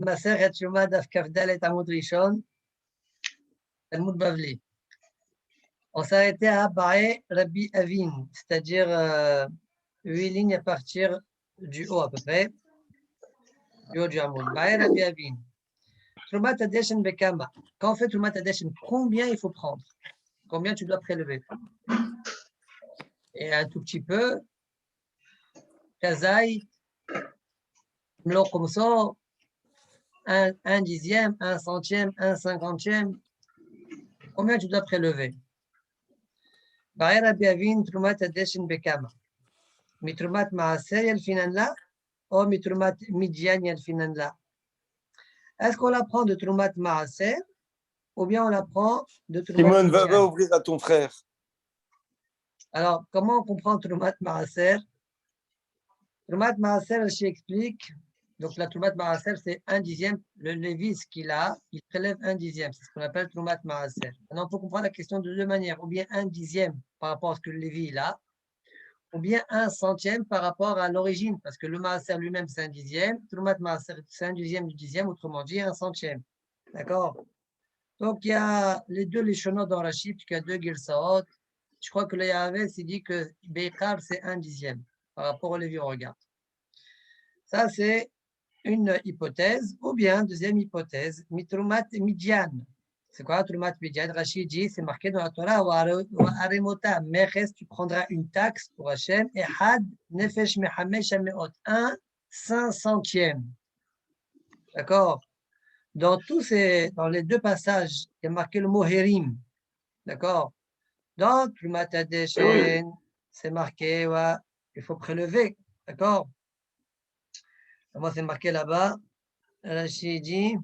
Maseret Yoma Daf Kafdal et Amud Rishon, Talmud Bavli. On s'est arrêté à Bae Rabbi Avin, c'est-à-dire 8 lignes à partir du haut à peu près, du haut du Hamoud. Bae Rabbi Avin. Trumat Adeshen Bekama. Quand on fait Trumat Adeshen, combien il faut prendre? Combien tu dois prélever? Et un tout petit peu, Kazaï, Mlo comme ça, un dixième, un centième, un cinquantième. Combien tu dois prélever? Bae Rabbi Avin, Trumat Adeshen Bekama. Mitrumat Maaser Yelfinan la ou Mitrumat Midyan Yelfinan la? Est-ce qu'on la prend de Trumat Maaser ou bien on la prend de Trumat Simone, Midyan? va ouvrir à ton frère. Alors, comment on comprend Trumat Maaser? Trumat Maaser, Rashi explique. Donc, la Trumat Maaser, c'est un dixième. Le Lévi, ce qu'il a, il prélève un dixième. C'est ce qu'on appelle Trumat Maaser. Maintenant, il faut comprendre la question de deux manières. Ou bien un dixième par rapport à ce que le Lévi il a, ou bien un centième par rapport à l'origine, parce que le Maaser lui-même, c'est un dixième. Trumat Maaser, c'est un dixième du dixième, autrement dit, un centième. D'accord? Donc, il y a les deux Leshonot dans Rashi, puisqu'il y a deux Girsaot. Je crois que le Yahvé s'est dit que Beikar, c'est un dixième par rapport au Lévi, on regarde. Ça, c'est une hypothèse. Ou bien, deuxième hypothèse, Mitrumat Midyan. C'est quoi Trumat Midyan? Rashi dit, c'est marqué dans la Torah, wa aremota, meches, tu prendras une taxe pour Hachem, et had nefesh mehamesh ameot, un 500e. D'accord? Dans les deux passages, il y a marqué le mot Herim. D'accord? Dans Trumat Adeshen, c'est marqué, ouais, il faut prélever. D'accord? Moi, c'est marqué là-bas. Rashi dit,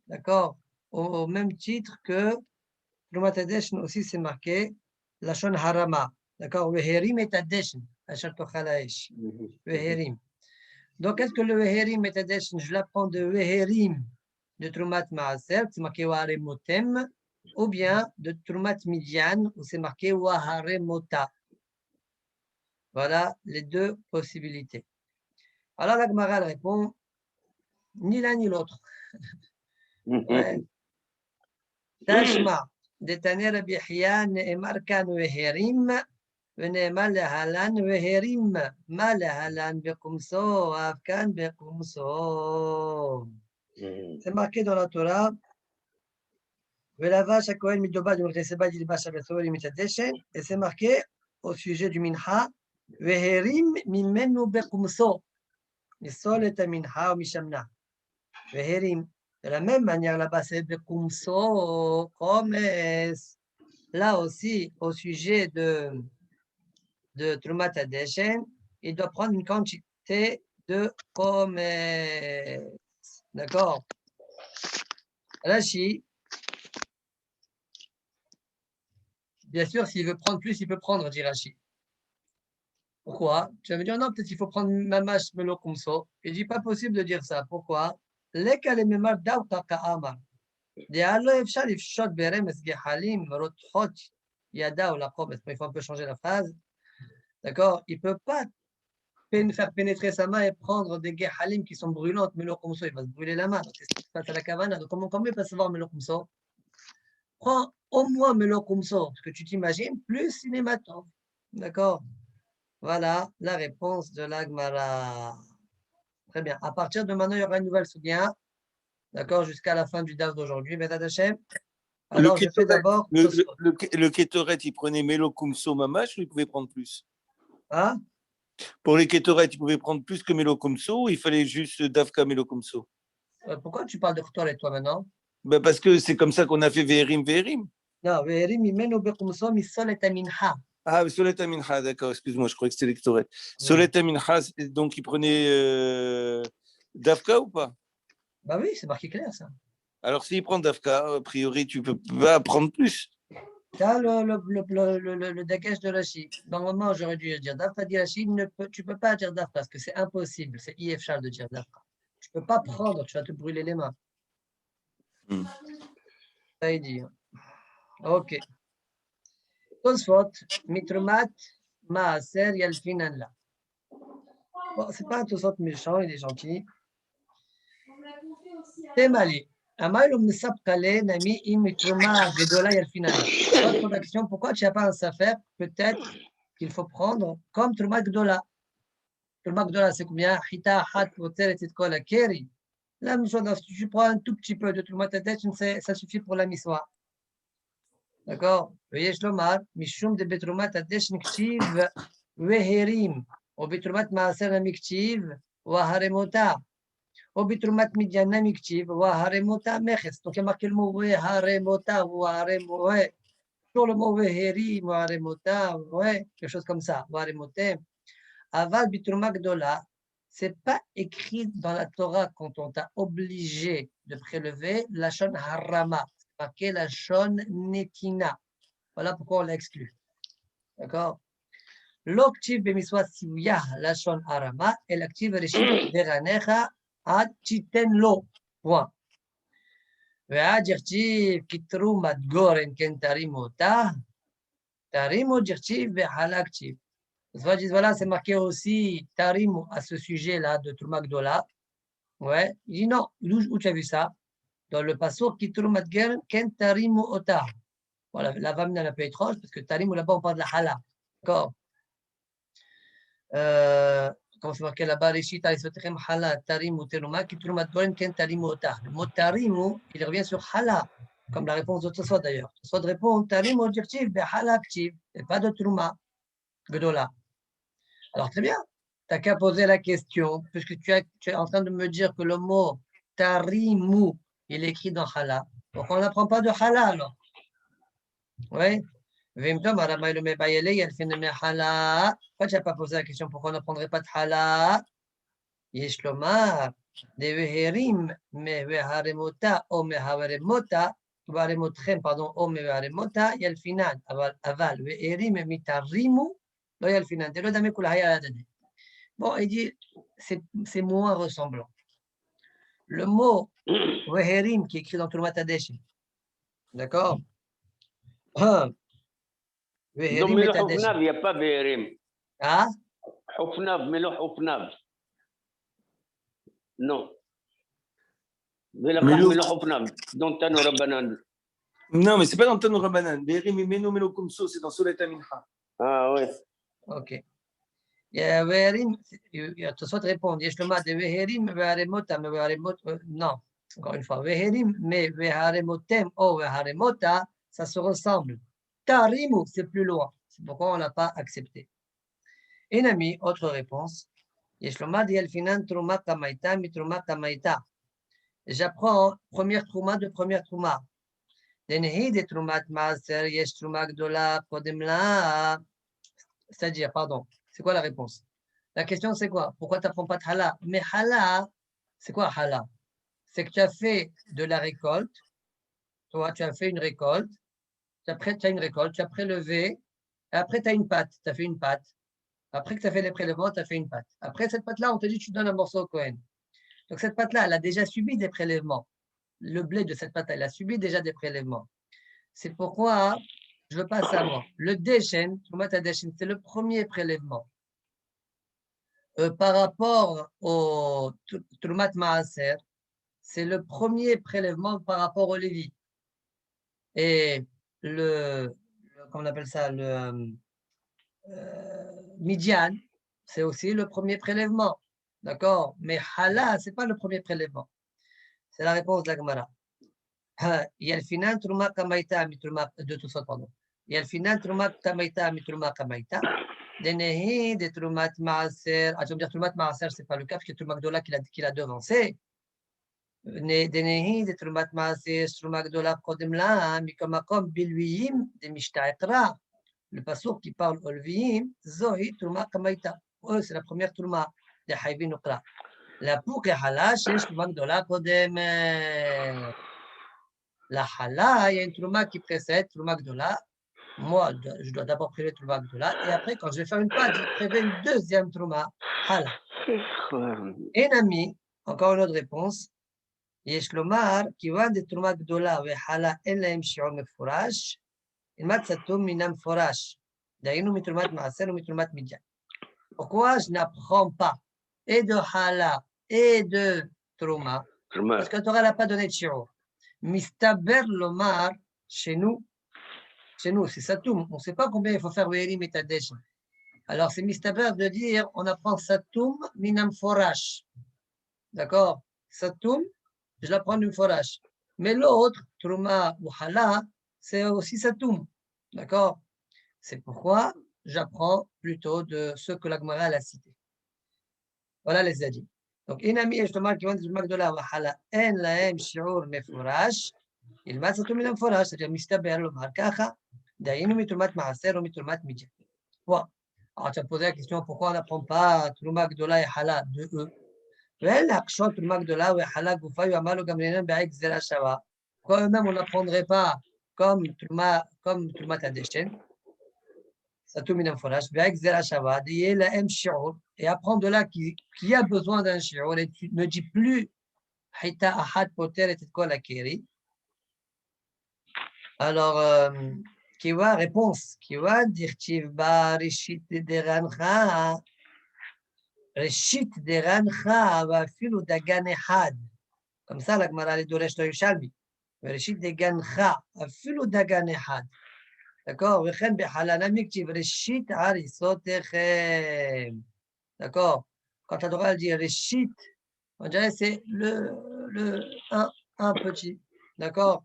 d'accord, au même titre que Trumat Adeshen aussi c'est marqué Lashon Harama, d'accord, Veherim et Adeshen, Asher Tochal Haesh, Veherim. Donc est-ce que le Veherim et Adeshen, je l'apprends de Veherim de Trumat Maaser, c'est marqué Waharemotem, ou bien de Trumat Midyan, où c'est marqué Waharemota. Voilà les deux possibilités. Alors la Gemara répond, ni l'un ni l'autre. Ouais. Tashma, Detane Rabbi Hiya, Ne'emar kan veherim, ve'ne'emar lehalan veherim, ma lehalan bekumso, afkan bekumso. C'est marqué dans la Torah, Ve'lavash hakohen midobad u'mecheseba dilbash ha'bethori mitadeshen, et c'est marqué au sujet du mincha, veherim mimenu bekumso, misol et mincha ou mishamna. Veherim. De la même manière, là-bas, c'est Bekumso, comme là aussi, au sujet de Trumat Adeshen, il doit prendre une quantité de commerce. D'accord? Rashi, bien sûr, s'il veut prendre plus, il peut prendre, dit Rashi. Pourquoi? Tu vas me dire, non, peut-être qu'il faut prendre Mamash Melo Kumso. Il dit, pas possible de dire ça. Pourquoi? Leka le memar dauta ka'amar. Il faut un peu changer la phrase. D'accord? Il ne peut pas faire pénétrer sa main et prendre des gehalim qui sont brûlantes, mais comme ça, il va se brûler la main. Qu'est-ce qui se passe à la kavana? Donc, comment il peut savoir melo comme ça? Prends au moins melo comme ça, ce que tu t'imagines, plus cinématographe. D'accord? Voilà la réponse de la Gemara. Très bien. À partir de maintenant, il y aura une nouvelle soudia. D'accord? Jusqu'à la fin du DAF d'aujourd'hui. Bédad Hashem. Alors, je fais d'abord. Le Kétoret, il prenait Melo Kumso Mamash ou il pouvait prendre plus? Hein? Pour les Kétoret, il pouvait prendre plus que Melo Kumso ou il fallait juste Davka Melo Kumso? Pourquoi tu parles de Khtor toi maintenant? Ben parce que c'est comme ça qu'on a fait Veherim, Veherim. Non, Veherim, Imenu Bekumso, Misol et Aminha. Ah, Solet Aminha, d'accord, excuse-moi, je croyais que c'était les Kétoret. Solet Aminha, donc il prenait Davka ou pas? Bah oui, c'est marqué clair ça. Alors s'il prend Davka, a priori, tu peux pas prendre plus. Tu as le dégage de Rashi. Normalement, j'aurais dû dire Dafka dit Rashi, tu ne peux pas dire Dafka parce que c'est impossible. C'est IF de dire Dafka. Tu ne peux pas prendre, tu vas te brûler les mains. Ça est dit. Ok. Tosfot, Mitrumat, maaser yalfinan la. Bon, c'est pas un tout sorte méchant, il est gentil. Temali. Amaïlo misapkale nami imitruma gedola yalfinan la. Autre question, pourquoi tu n'as pas un safer? Peut-être qu'il faut prendre comme truma gedola. Truma gedola, c'est combien? Hita, hat, poter, et kola, keri. La même chose, si tu prends un tout petit peu de truma tadet, ça suffit pour la miswa. D'accord? ויש לומר, משום דבתרומת הדשן כתיב והרים, או בתרומת מעשר המכתיב והרמותה, או בתרומת מדיינה מכתיב והרמותה מכס. Donc il y a marqué le mot והרמותה, והרמותה, toujours le mot והרים, והרמותה, quelque chose comme ça, והרמותה. אבל בתרומה גדולה, c'est pas écrit dans la Torah quand on t'a obligé de prélever la shon harama, c'est marqué la shon netina. Voilà pourquoi on l'a exclu. D'accord? L'octive bemiswa siouya la shon harama et l'active reshit veranecha ad chitenlo. Point. והדרציב כתרומת גורן כן תרימו אותה, תרימו דרציב וחלק ציב. Voilà, c'est marqué aussi Tarim à ce sujet-là de Trouma Gdola. Ouais, il dit non, où tu as vu ça? Dans le passage qui Trouma Gel, Ken Tarim Ota. Voilà, la vamine est un peu étrange parce que Tarim là-bas on parle de la Hala. D'accord? Quand c'est marqué là-bas, Rishit Aïsotrim Hala, Tarim ou Teruma, qui Trouma Gel, Ken Tarim Ota. Le mot Tarim, il revient sur Hala, comme la réponse de Tosfot d'ailleurs. Tosfot répond Tarim objectif, mais Hala actif, et pas de Trouma Gdola. Alors, très bien, tu n'as qu'à poser la question, puisque tu es en train de me dire que le mot tarimu, il est écrit dans Hala. Donc, on n'apprend pas de Hala, alors. Oui. Pourquoi tu n'as pas posé la question? Pourquoi on n'apprendrait pas de Hala? Yeshlomar, de Veherim, me Veharemota, o me Havaremota, Varemotchem, pardon, o me Varemota, Yalfinan, aval, Veherim, mitarimu, lo Yalfinan. De l'autre, dame Kulahaya la dane. Bon, il dit, c'est moins ressemblant. Le mot Weherim qui est écrit dans tout le Matadesh, d'accord? Donc, Weherim mais le Metadesh. Houfnav, il n'y a pas Veherim. Ah? Houfnav, mais le Houfnav. Non. Mais le Houfnav, dont tu as nos rabbanan. Non, mais ce n'est pas dans Tanu Rabbanan. Berim et Meno Melo Kumso, c'est dans Soleta Mincha. Ah oui. Ok. Weherim, il y a tout ça de répondre. Yeshloma de Weherim, Weharemota, mais Weharemota, non. Encore une fois, Weherim, mais Weharemotem, oh Weharemota, ça se ressemble. Tarimu, c'est plus loin. C'est pourquoi on n'a pas accepté. Enami, autre réponse. Yeshloma de Yelfinan Truma Kamaita, Mitruma Kamaita. J'apprends première Truma de première Truma. Denhi de Trumat Maaser, Yesh Truma Gdola, Kodemla. C'est-à-dire, pardon, c'est quoi la réponse? La question, c'est quoi? Pourquoi tu n'apprends pas de Hala? Mais Hala, c'est quoi Hala? C'est que tu as fait de la récolte. Toi, tu as fait une récolte. Après, tu as une récolte, tu as prélevé. Et après, tu as une pâte. Tu as fait une pâte. Après que tu as fait les prélèvements, tu as fait une pâte. Après cette pâte-là, on te dit tu donnes un morceau au Cohen. Donc cette pâte-là, elle a déjà subi des prélèvements. Le blé de cette pâte, elle a subi déjà des prélèvements. C'est pourquoi je veux pas savoir. Le Deshen, c'est le premier prélèvement. Par rapport au Trumat Maaser, c'est le premier prélèvement par rapport au Lévi. Et comment on appelle ça, le Midian, c'est aussi le premier prélèvement. D'accord? Mais Hala, ce n'est pas le premier prélèvement. C'est la réponse de la Gemara. Il y a le final, Truma Kamaita, de tout ça, pardon. Il y a le final, Truma Kamaita, Mitruma Kamaita. Denehi, de Trumat Maaser. Ah, tu vas me dire, Trumat Maaser, ce n'est pas le cas, parce que Truma Gdola qui l'a devancé. Denehi, de Trumat Maaser, Truma Gdola, Kodemla, Mikomakom, Bilwiyim, de Mishtaekra. Le passour qui parle au Lviim, Zohi, Truma Kamaita. Eux, c'est la première Truma de Haïvin Ukra. La pour Hala, c'est Truma Gdola, Kodem. La Hala, il y a une Truma qui précède Truma Gdola. Moi, je dois d'abord prélever Truma Gdola. Et après, quand je vais faire une pâte, je prélever une deuxième Truma, Hala. Enami, encore une autre réponse. יש לומר, כיוון דתרומה גדולה וחלה אין להם שיעור מפורש, אלמד סתום מן המפורש. Daïnou mitrumat maaser ou mitrumat midjan. Pourquoi je n'apprends pas et de hala et de trouma? Parce que la Torah n'a pas donné de shiur. Mistaber lomar, chez nous, c'est Satoum. On ne sait pas combien il faut faire Werim et Tadesh. Alors, c'est Mistaber de dire on apprend Satoum minam forash. D'accord? Satoum, je l'apprends d'une forash. Mais l'autre, Trouma ou Hala, c'est aussi Satoum. D'accord? C'est pourquoi j'apprends plutôt de ce que la Gemara a cité. Voilà les zadis. Donc, Inami et Shtomar qui vont dire Magdola ou Hala, en laem shiur meforash, il m'a Satoum minam forash, c'est-à-dire Mistaber lomar kacha. Daïnou mitrumat maaser ou mitrumat midjan. Bon. Alors, tu as posé la question pourquoi on n'apprend pas Trouma Gdola et Hala de eux. Pourquoi eux-mêmes on n'apprendrait pas comme Trouma Tadeshen, Satoum minam forash, et apprendre de là qui a besoin d'un shiur, et tu ne dis plus Hita Ahad Poter et Kol Akeri. Alors, Kiwa, réponse. Kiwa, Dirtiv Ba, Rishit Derancha, Rishit Derancha, Vafilu Dagan Ehad. Comme ça, la Gemara les Doresh to Yushalmi. Rishit Degancha, Vafilu Dagan Ehad. D'accord? Vechen Behalana Miktiv, Rishit Arisotechem. D'accord? Quand la Torah dit Rishit, on dirait c'est un petit. D'accord?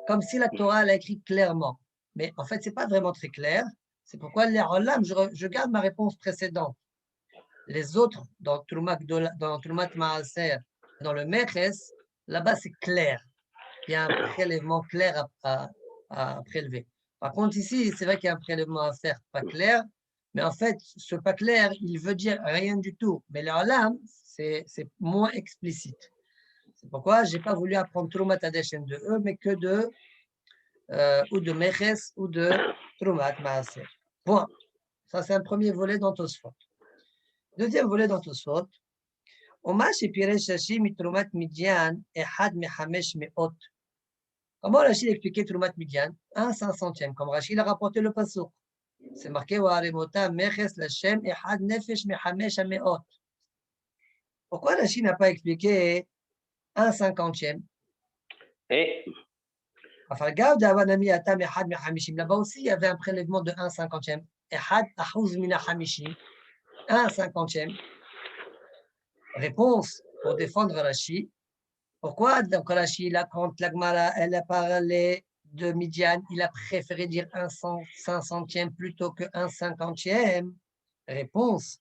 Comme si la Torah l'a écrit clairement. Mais en fait, ce n'est pas vraiment très clair. C'est pourquoi les Olam, je garde ma réponse précédente. Les autres, dans Troumat Maaser, dans le Meches, là-bas, c'est clair. Il y a un prélèvement clair à prélever. Par contre, ici, c'est vrai qu'il y a un prélèvement à faire pas clair. Mais en fait, ce pas clair, il veut dire rien du tout. Mais les Olam, c'est moins explicite. C'est pourquoi je n'ai pas voulu apprendre Troumat Adeshen de eux, mais que ou de Meches ou de Troumat Maaser. Point. Ça, c'est un premier volet dans Tosfot. Deuxième volet dans Tosfot. Oma Shepiresh Rashi mitrumat Midyan ehad mechamesh meot. Comment Rashi expliquait Troumat Midyan? 1/500e. Comme Rashi l'a rapporté le pasuk. C'est marqué Waaremota meches Lashem ehad nefesh mechamesh meot. Pourquoi Rashi n'a pas expliqué 1/50e? Enfin, là-bas aussi, il y avait un prélèvement de 1/50e. 1/50e. Réponse pour défendre Rashi. Pourquoi donc Rashi, là, quand la Gemara elle a parlé de Midian, il a préféré dire 1/500e plutôt que 1/50e? Réponse.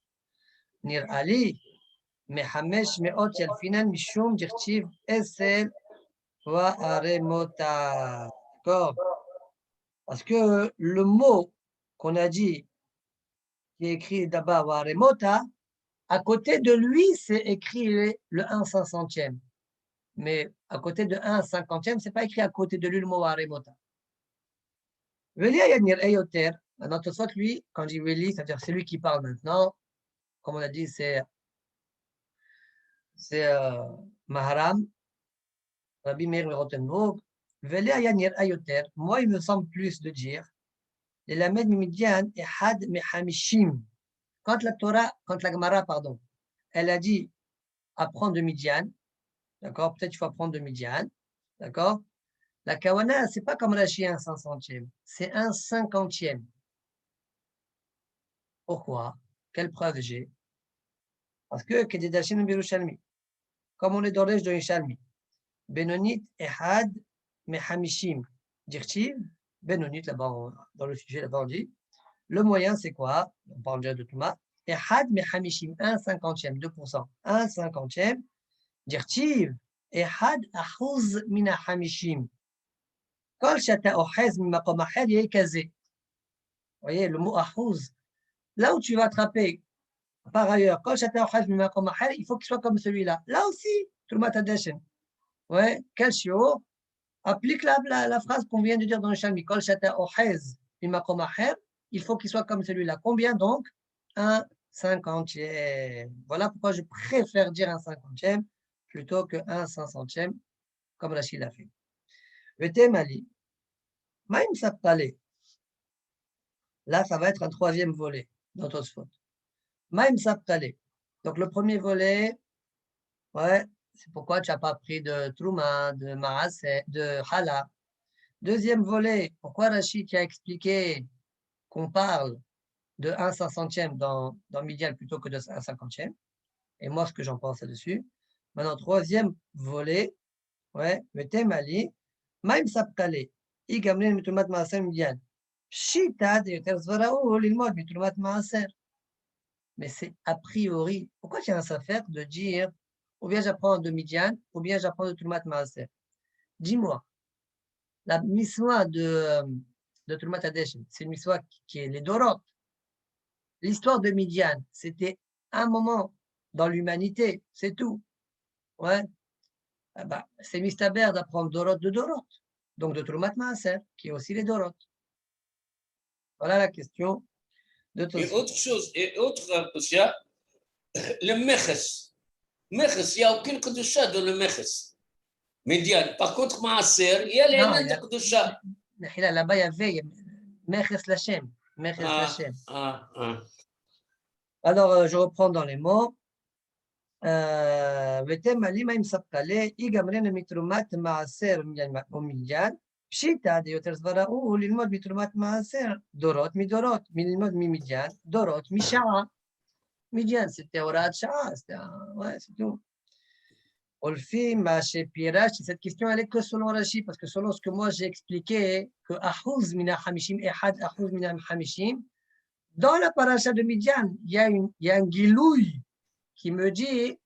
Nir Ali. Mehamesh meot yalfinan mishum dirtiv esel wa aremota. D'accord? Parce que le mot qu'on a dit, qui est écrit d'abord Waremota, à côté de lui, c'est écrit le 1/500e. Mais à côté de 1/50e, ce n'est pas écrit à côté de lui le mot Waremota. Veli Ayanir Eyoter, notre soit lui, quand je dis Veli, c'est-à-dire c'est lui qui parle maintenant, comme on a dit, c'est Maharam, Rabbi Meir Rotenburg. Veli Ayanir Eyoter, moi, il me semble plus de dire L'Elamed Midian et Had Mehamishim. Quand la Gemara, pardon, elle a dit apprendre de Midian, d'accord, peut-être il faut apprendre de Midian, d'accord, la Kawana, c'est pas comme Rashi 1/500e, c'est 1/50e. Pourquoi? Quelle preuve j'ai? Parce que Kedidashin Birushalmi, comme on est dans l'âge de Yerushalmi, Benonit et Had Mehamishim, Dirtiv, Benonit, là-bas, dans le sujet, là-bas, on dit, le moyen, c'est quoi? On parle déjà de Touma. Et had mehamishim, 1/50e, 2%. 1/50e, dirtiv, et had achouz mina hamishim. Kol shata ochez mimakom acher yekazé. Vous voyez, le mot achouz. Là où tu vas attraper, par ailleurs, kol shata ochez mimakom acher, il faut qu'il soit comme celui-là. Là aussi, Troumat Hadeshen. Ouais, quel shiur? Applique la phrase qu'on vient de dire dans le Shalmi. Kol shata ochez mimakom acher. Il faut qu'il soit comme celui-là. Combien donc? 1/50e. Voilà pourquoi je préfère dire 1/50e plutôt que 1/500e, comme Rachid l'a fait. Le thème Ali, Maïm Saptale. Là, ça va être un troisième volet dans Tosfot. Maïm Saptale. Donc, le premier volet, ouais, c'est pourquoi tu n'as pas pris de Trouma, de Maaseh, de Hala. Deuxième volet, pourquoi Rachid a expliqué qu'on parle de 1/500e dans Midian plutôt que de 1/50e. Et moi, ce que j'en pense là-dessus. Maintenant, troisième volet, ouais, Metemali, Maïm Saptale. Igamrin Mitrumat Maaser Midian. Shita de Terzvarao, l'ilmod Mitrumat Maaser. Mais c'est a priori. Pourquoi tu as un affaire de dire ou bien j'apprends de Midian, ou bien j'apprends de Trumat Maaser? Dis-moi, la miswa de Trumat Hadeshen, c'est une miswa qui est les Dorot. L'histoire de Midian, c'était un moment dans l'humanité, c'est tout. Ouais. Ah bah, c'est mistaber d'apprendre Dorot de Dorot, donc de Trumat Maaser, qui est aussi les Dorot. Voilà la question de Et Tosfot. autre chose, Tosha, le Meches. Meches, il n'y a aucune Kedusha dans le Meches. Médiane. Par contre, Maaser, il y a les Non, noms de Kedusha. là-bas, il y avait Meches Lachem. Meches Lachem. Alors, je reprends dans les mots. ותם עלימה עם ספקלה, יגמרנה מתרומת מעשר ומניין, פשיטא דיותר סברה הוא ללמוד מתרומת מעשר, דורות מדורות, מללמוד ממדיין, דורות משעה. מדיין, c'était הוראת שעה, ouais, c'est tout. Olfi, ma Pirachi, cette question elle est que selon Rashi, parce que selon ce que moi j'ai expliqué, que Ahouz mina Hamishim, Ehad Ahouz mina Hamishim, dans la paracha de Midian, il y a un gilouï qui me dit,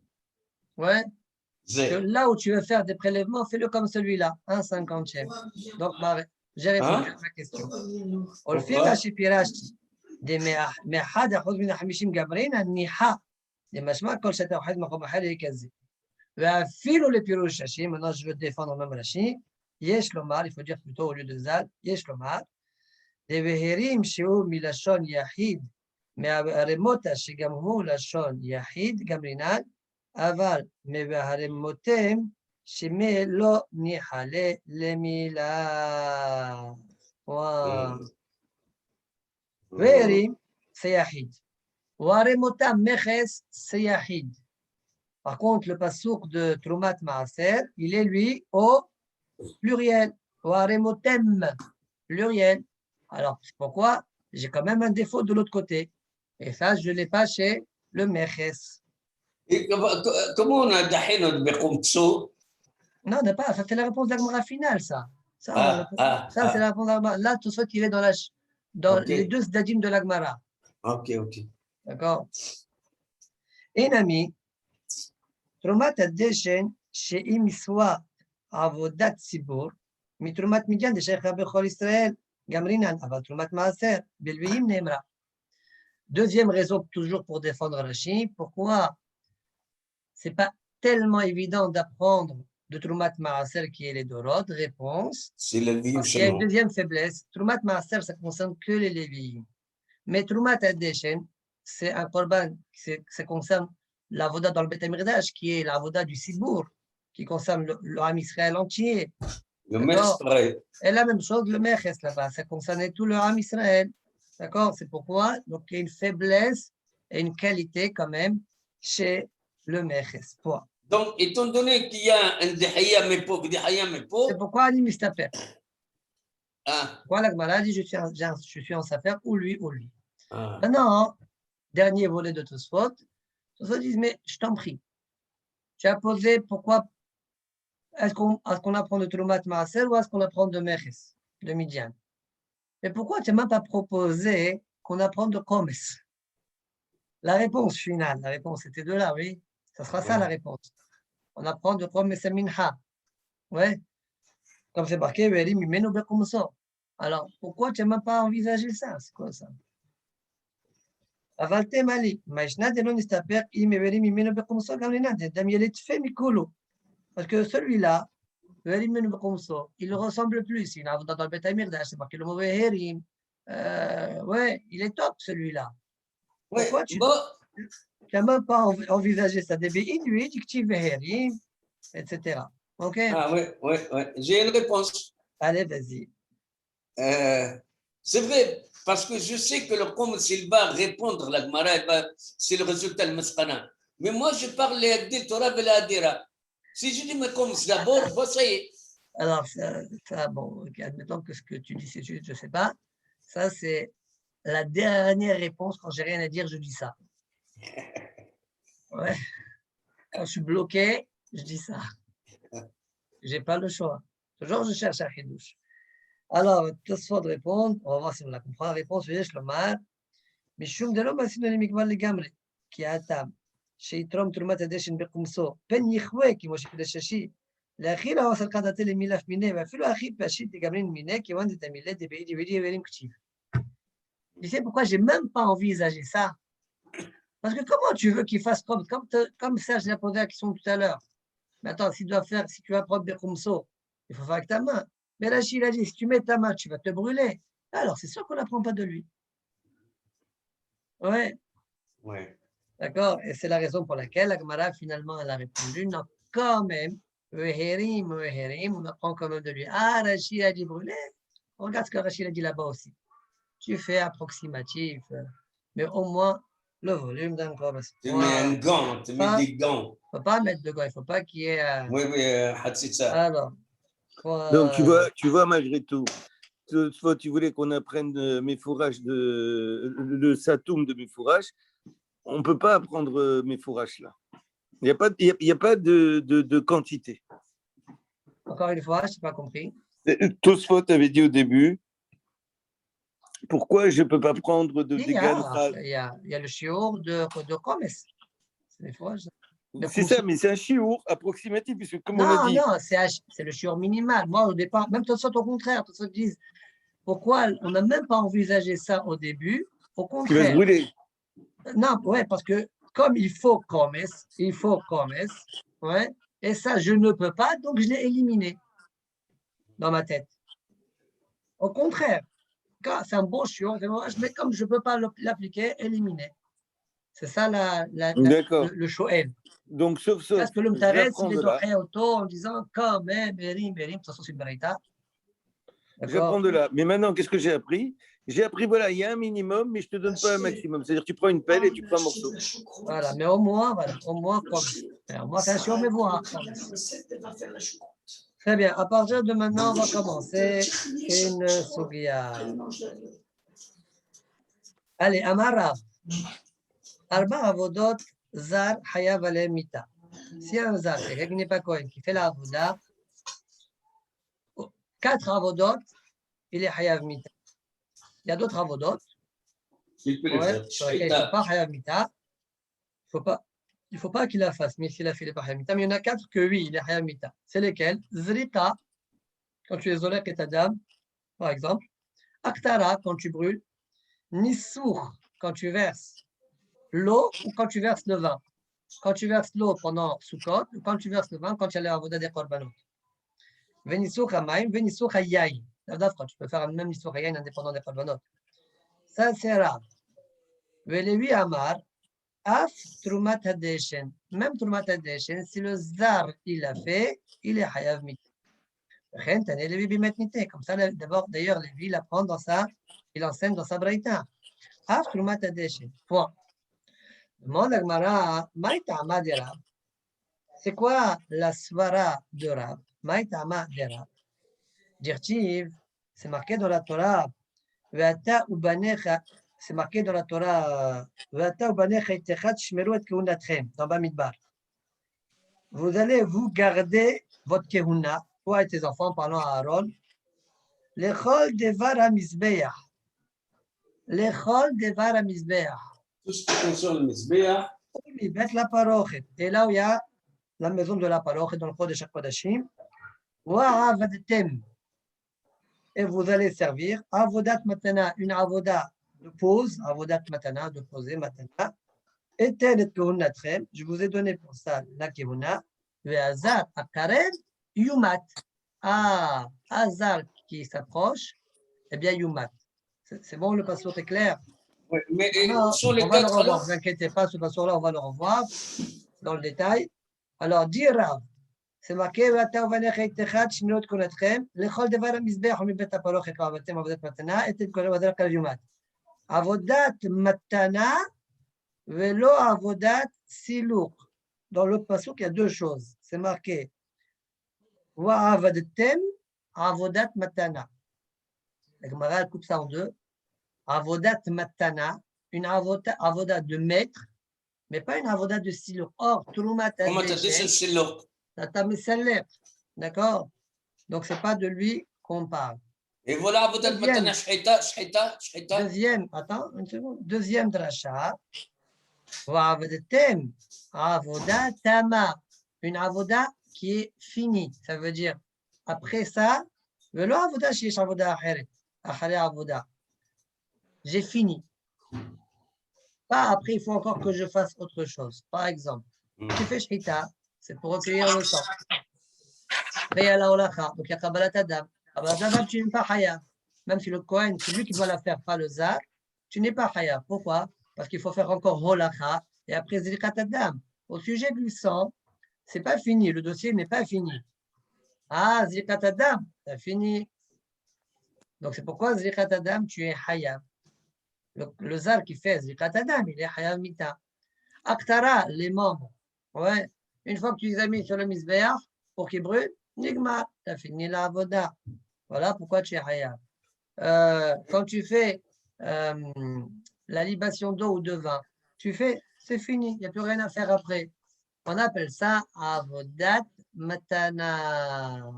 ouais, que là où tu veux faire des prélèvements, fais-le comme celui-là, 1/50e. Donc, j'ai répondu à ma question. Olfi, ma Pirachi, de Mehad Ahouz mina Hamishim Gabrina, Niha, de Mashma, Kol Shata Ohad Machobacher et Kazi. Filo le pirouche Rashi, maintenant je veux défendre même Rashi. Yesh lomar, il faut dire plutôt au lieu de zal, Yesh lomar. De veherim sheu milashon yahid, mais aremota shegamhu lashon yahid, gamrinan, aval, mais haremotem, sheme lo nihale le mila. Veherim, c'est yahid. Waremota meches, c'est yahid. Par contre, le pasouk de Trumat Maaser, il est lui au pluriel, au aremotem, pluriel. Alors, c'est pourquoi j'ai quand même un défaut de l'autre côté. Et ça, je ne l'ai pas chez le Meches. Comment on a Dahino de Bekumtso? Non, on n'a pas. Ça, c'est la réponse d'Agmara finale, ça. Ça, c'est la réponse d'Agmara. Là, tout ça, il est dans les deux sdadim de l'Agmara. Ok. D'accord. Enami. תרומת הדשן שהיא מסווה עבודת ציבור, מתרומת מדיין דשייכה בכל ישראל, גם רינן, אבל תרומת מעשר, בלוויים נאמרה. Deuxième raison, toujours pour défendre Rashi, pourquoi c'est pas tellement évident d'apprendre de Trumat Maaser qui est les Dorot? Réponse. C'est le Lévi'im. Il y a une deuxième faiblesse. Trumat Maaser, ça concerne que les Lévi'im. Mais Trumat Hadeshen, c'est un korban, ça concerne l'avoda dans le Beth Amidrash, qui est l'avoda du Sibour, qui concerne le Ham Israël entier. Le Meches. Et la même chose, le Meches là-bas, ça concernait tout le Ham Israël. D'accord? C'est pourquoi, donc, il y a une faiblesse et une qualité quand même chez le Meches. Point. Donc, étant donné qu'il y a un Dehaya Mepo, c'est pourquoi Ani Mistaper. Pourquoi la Gemara dit je suis en Safer, ou lui, ou lui. Maintenant, dernier volet de Tosfot. Tosfot dit, mais je t'en prie. Tu as posé pourquoi est-ce qu'on apprend de Trumat Maaser ou est-ce qu'on apprend de Meches, de Midian? Mais pourquoi tu n'as même pas proposé qu'on apprenne de Komes? La réponse finale, la réponse était de là, oui. Ça sera ça la réponse. On apprend de Komes et Minha. Ouais. Comme c'est marqué, alors pourquoi tu n'as même pas envisagé ça? C'est quoi ça? אבל תמלי, מהשנה דלא נסתפק אם מבירים ממנו בקומסו גם לנדן, דם ילד תפה מכולו. Parce que celui-là, מבירים ממנו בקומסו, il le ressemble plus. Il a dans le Beth Amidrash, c'est marqué le mot Veherim. Ouais, il est top celui-là. Pourquoi tu n'as même pas envisagé ça? Des béinuits, dictif Veherim, etc. Ok? Oui. J'ai une réponse. Allez, vas-y. C'est vrai, parce que je sais que le Qom, s'il va répondre, la Gemara, c'est le résultat de Masqana. Mais moi, je parle de Torah et la Adira. Si je dis mais Qom d'abord, bon, ça y est. Alors, ça, bon, ok, admettons que ce que tu dis, c'est juste, je ne sais pas. Ça, c'est la dernière réponse. Quand j'ai rien à dire, je dis ça. Ouais. Quand je suis bloqué, je dis ça. Je n'ai pas le choix. Toujours, je cherche un chidouche. Alors, Tosfot de répondre. On va voir si on la comprend. La réponse, c'est Shlomar. משום דלא מעשינו למגבל לגמרי, כי האטם שיתרום תרומת הדשן בקומסו, פן יכווה כמו שקדששי, להכיל העוס על קדתי למילף מיני, ואפילו הכי פשית לגמרין מיני, כיוון זה תמילה דבעי דבעי דבעי כתיב. Tu sais pourquoi j'ai même pas envisagé ça? Parce que comment tu veux qu'il fasse comme Serge l'a posé la question tout à l'heure? Mais attends, si tu vas prendre des kumso, il faut faire avec ta main. Mais Rachid il a dit, si tu mets ta main, tu vas te brûler. Alors, c'est sûr qu'on n'apprend pas de lui. Ouais. Ouais. D'accord? Et c'est la raison pour laquelle la Gemara, finalement, elle a répondu, non, quand même, on apprend quand même de lui. Ah, Rachid a dit brûler. Regarde ce que Rachid a dit là-bas aussi. Tu fais approximatif, mais au moins le volume d'un corps. Tu mets un gant, tu mets des gants. Il ne faut pas mettre de gants, il ne faut pas qu'il y ait. Oui, Hatsitsa. Alors. Donc, tu vois, malgré tout, toi, tu voulais qu'on apprenne mes fourrages, le satoum de mes fourrages. On ne peut pas apprendre mes fourrages là. Il n'y a pas de quantité. Encore une fois, je n'ai pas compris. Tosfot avait dit au début, pourquoi je ne peux pas prendre de dégâts. Il y a le shiur de Komes. C'est ça, mais c'est un shiur approximatif, puisque comme on a dit. Non, c'est le shiur minimal. Moi, au départ, même Tosfot au contraire, Tosfot disent pourquoi on n'a même pas envisagé ça au début. Au contraire. Il va se brûler. Non, ouais, parce que comme il faut Komes, ouais, et ça, je ne peux pas, donc je l'ai éliminé dans ma tête. Au contraire, c'est un bon chiot, mais comme je ne peux pas l'appliquer, éliminer. C'est ça le shoel. Donc, sauf ça. Parce que le m'tarez, il est doché auto en disant quand même, Bérim, de toute façon, c'est une braïta. J'apprends de là. Mais maintenant, qu'est-ce que j'ai appris? J'ai appris, voilà, il y a un minimum, mais je ne te donne pas un maximum. C'est-à-dire, tu prends une pelle et tu prends un morceau. Voilà, mais au moins, comme. Moi, c'est un chiot, mais voir. Très bien. À partir de maintenant, on va commencer une sugia. Allez, Amara. Arba avodot zar hayav alem mita. Si un zar, c'est quelqu'un qui n'est pas Kohen, qui fait la avoda, 4 avodot, il est hayav mita. Il y a d'autres avodot. Sur lesquels il ne faut pas hayav mita. Il ne faut pas qu'il la fasse, mais s'il a fait les hayav mita. Mais il y en a 4 que oui, il est hayav mita. C'est lesquels? Zrika, quand tu es zolek et ta dame, par exemple. Aktara, quand tu brûles. Nissour, quand tu verses l'eau ou quand tu verses le vin. Quand tu verses l'eau pendant Sukkot, ou quand tu verses le vin, quand tu as l'avoda des korbanot. Venissour hamaim, venissour hayaï. Tu peux faire même nissour hayaï indépendant des korbanot. Ça, c'est rare. Velevi amar, af trumat hadeshen. Même trumat hadeshen, si le zar il a fait, il est hayav mit. Comme ça, d'abord, d'ailleurs, Lévi l'apprend il enseigne dans sa braïta. Af trumat hadeshen. Point. Demande à Gmara, Maïtama de Rab. C'est quoi la svara de Rab? Maïtama de Rab. Dirtiv, c'est marqué dans la Torah. Veata ubanecha, c'est marqué dans la Torah. Veata ubanecha itechat shmeru et kehunatchem, dans Bamidbar. Vous allez vous garder votre kehuna, toi et tes enfants, parlant à Aaron. Lechol devar hamizbeach. Lechol devar hamizbeach. Tout ce qui concerne le Mizbeach. Et là où il y a la maison de la parochet dans le Kodesh HaKodashim. Et vous allez servir avodat matana, une avoda de pause, avodat matana, de poser matana. Et tel et kehunatrem, je vous ai donné pour ça la kehuna. Ve'azar akaren yumat. Ah, azar qui s'approche, eh bien yumat. C'est bon, le passage est clair. Oui, mais sur les 4 alors... Ne vous inquiétez pas, ce passage-là, on va le revoir dans le détail. Alors, dire Rav, c'est marqué, ואתה ובניך איתך תשמרו את כהונתכם, לכל דבר המזבח ומבית הפרוכת לא עבדתם עבודת מתנה, את כל עבודת כליומת. עבודת מתנה ולא עבודת סילוק. Dans le pasuk, il y a deux choses. C'est marqué, ועבדתם עבודת מתנה. La Gemara, elle coupe ça en deux. Avodat matana, une avodat de maître, mais pas une avodat de silur. Or, Turumat comment tu dis c'est Shilok? D'accord? Donc, ce n'est pas de lui qu'on parle. Et voilà, Avodat Matana, Shchita. Deuxième, attends une seconde. Deuxième dracha. Wa'avadatem, avodat tama. Une avodat qui est finie. Ça veut dire, après ça, velo avodat shish avodat acheret. Achare avodat. J'ai fini. Pas après, il faut encore que je fasse autre chose. Par exemple, tu fais shita, c'est pour recueillir le sang. Après, il y a la holacha, donc il y a Kabbalat Adam. Kabbalat Adam, tu n'es pas haya. Même si le Kohen, c'est lui qui doit la faire, pas le Zar, tu n'es pas haya. Pourquoi? Parce qu'il faut faire encore holacha et après Zrikat Adam. Au sujet du sang, c'est pas fini, le dossier n'est pas fini. Ah, Zrikat Adam, c'est fini. Donc c'est pourquoi Zrikat Adam, tu es haya. Le Zar qui fait Zrikat Adam, il est Hayav Mita. Aktara, les membres. Ouais. Une fois que tu les as mis sur le Mizbeach, pour qu'il brûle, Nigma, tu as fini la Avoda. Voilà pourquoi tu es Hayav. Quand tu fais la libation d'eau ou de vin, tu fais, c'est fini, il n'y a plus rien à faire après. On appelle ça Avodat Matana.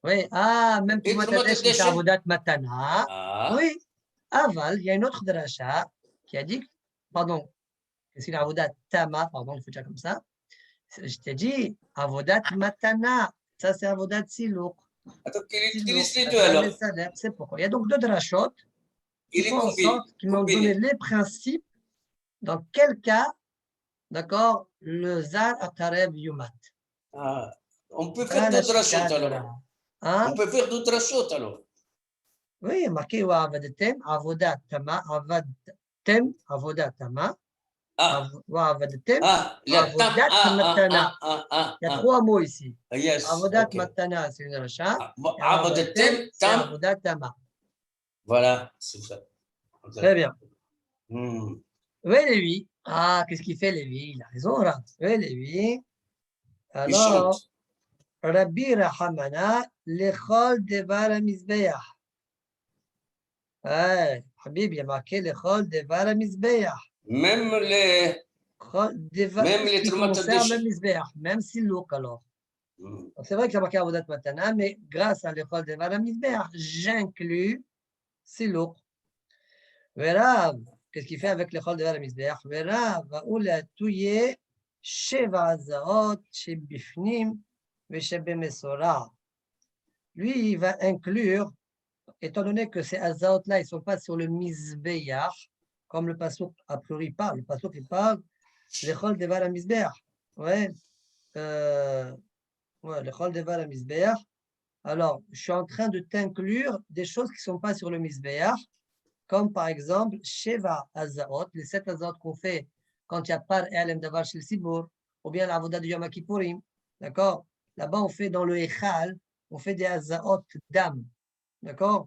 Oui, ah, même tu vois c'est Avodat Matana. Oui. Aval, il y a une autre dracha qui a dit, pardon, c'est l'avodat tama, pardon, il faut dire comme ça. Je t'ai dit, avodat matana, ça c'est avodat silouk. Attends, quel est les deux alors? C'est pourquoi. Il y a donc deux drachot qui font en sorte, qui m'ont donné les principes, dans quel cas, d'accord, le zar akarev yumat. Ah, on peut faire d'autres drachot alors. Hein? On peut faire d'autres drachot alors. Oui, marqué wa avadatem, avodat tama, avadatem, avodat tama. Wa avadatem, avodat matana. Il y a trois mots ici. Avodat matana, c'est une racha. Avadatem, c'est avodat tama. Voilà, c'est ça. Très bien. Oui, Lévi. Ah, qu'est-ce qu'il fait, Lévi? Il a raison, là. Oui, Lévi. Alors, Rabbi Rahamana, lechol devar ha-mizbeach. Habib, il y a marqué lechol devar ha-mizbeach. Même les trumates de Mizbeach, même si l'eau alors. C'est vrai que ça marqué avodat matana, mais grâce à lechol devar ha-mizbeach, j'inclus Silouk. Verav, qu'est-ce qu'il fait avec lechol devar ha-mizbeach? Verav, va'ula touye sheva azaot shebifnim veshebemesora. Lui, il va inclure, étant donné que ces azaot-là, ils ne sont pas sur le mizbeach, comme le pasuk a priori parle. Le pasuk, il parle lechol devar ha-mizbeach. Ouais. Lechol devar ha-mizbeach. Alors, je suis en train de t'inclure des choses qui ne sont pas sur le mizbeach, comme par exemple Sheva Azaot, les 7 Azaot qu'on fait quand il n'y a pas Elem Davar Shel Sibur, ou bien l'Avoda de Yom Kippourim. D'accord? Là-bas, on fait dans le Echal, on fait des Azaot d'âme. D'accord?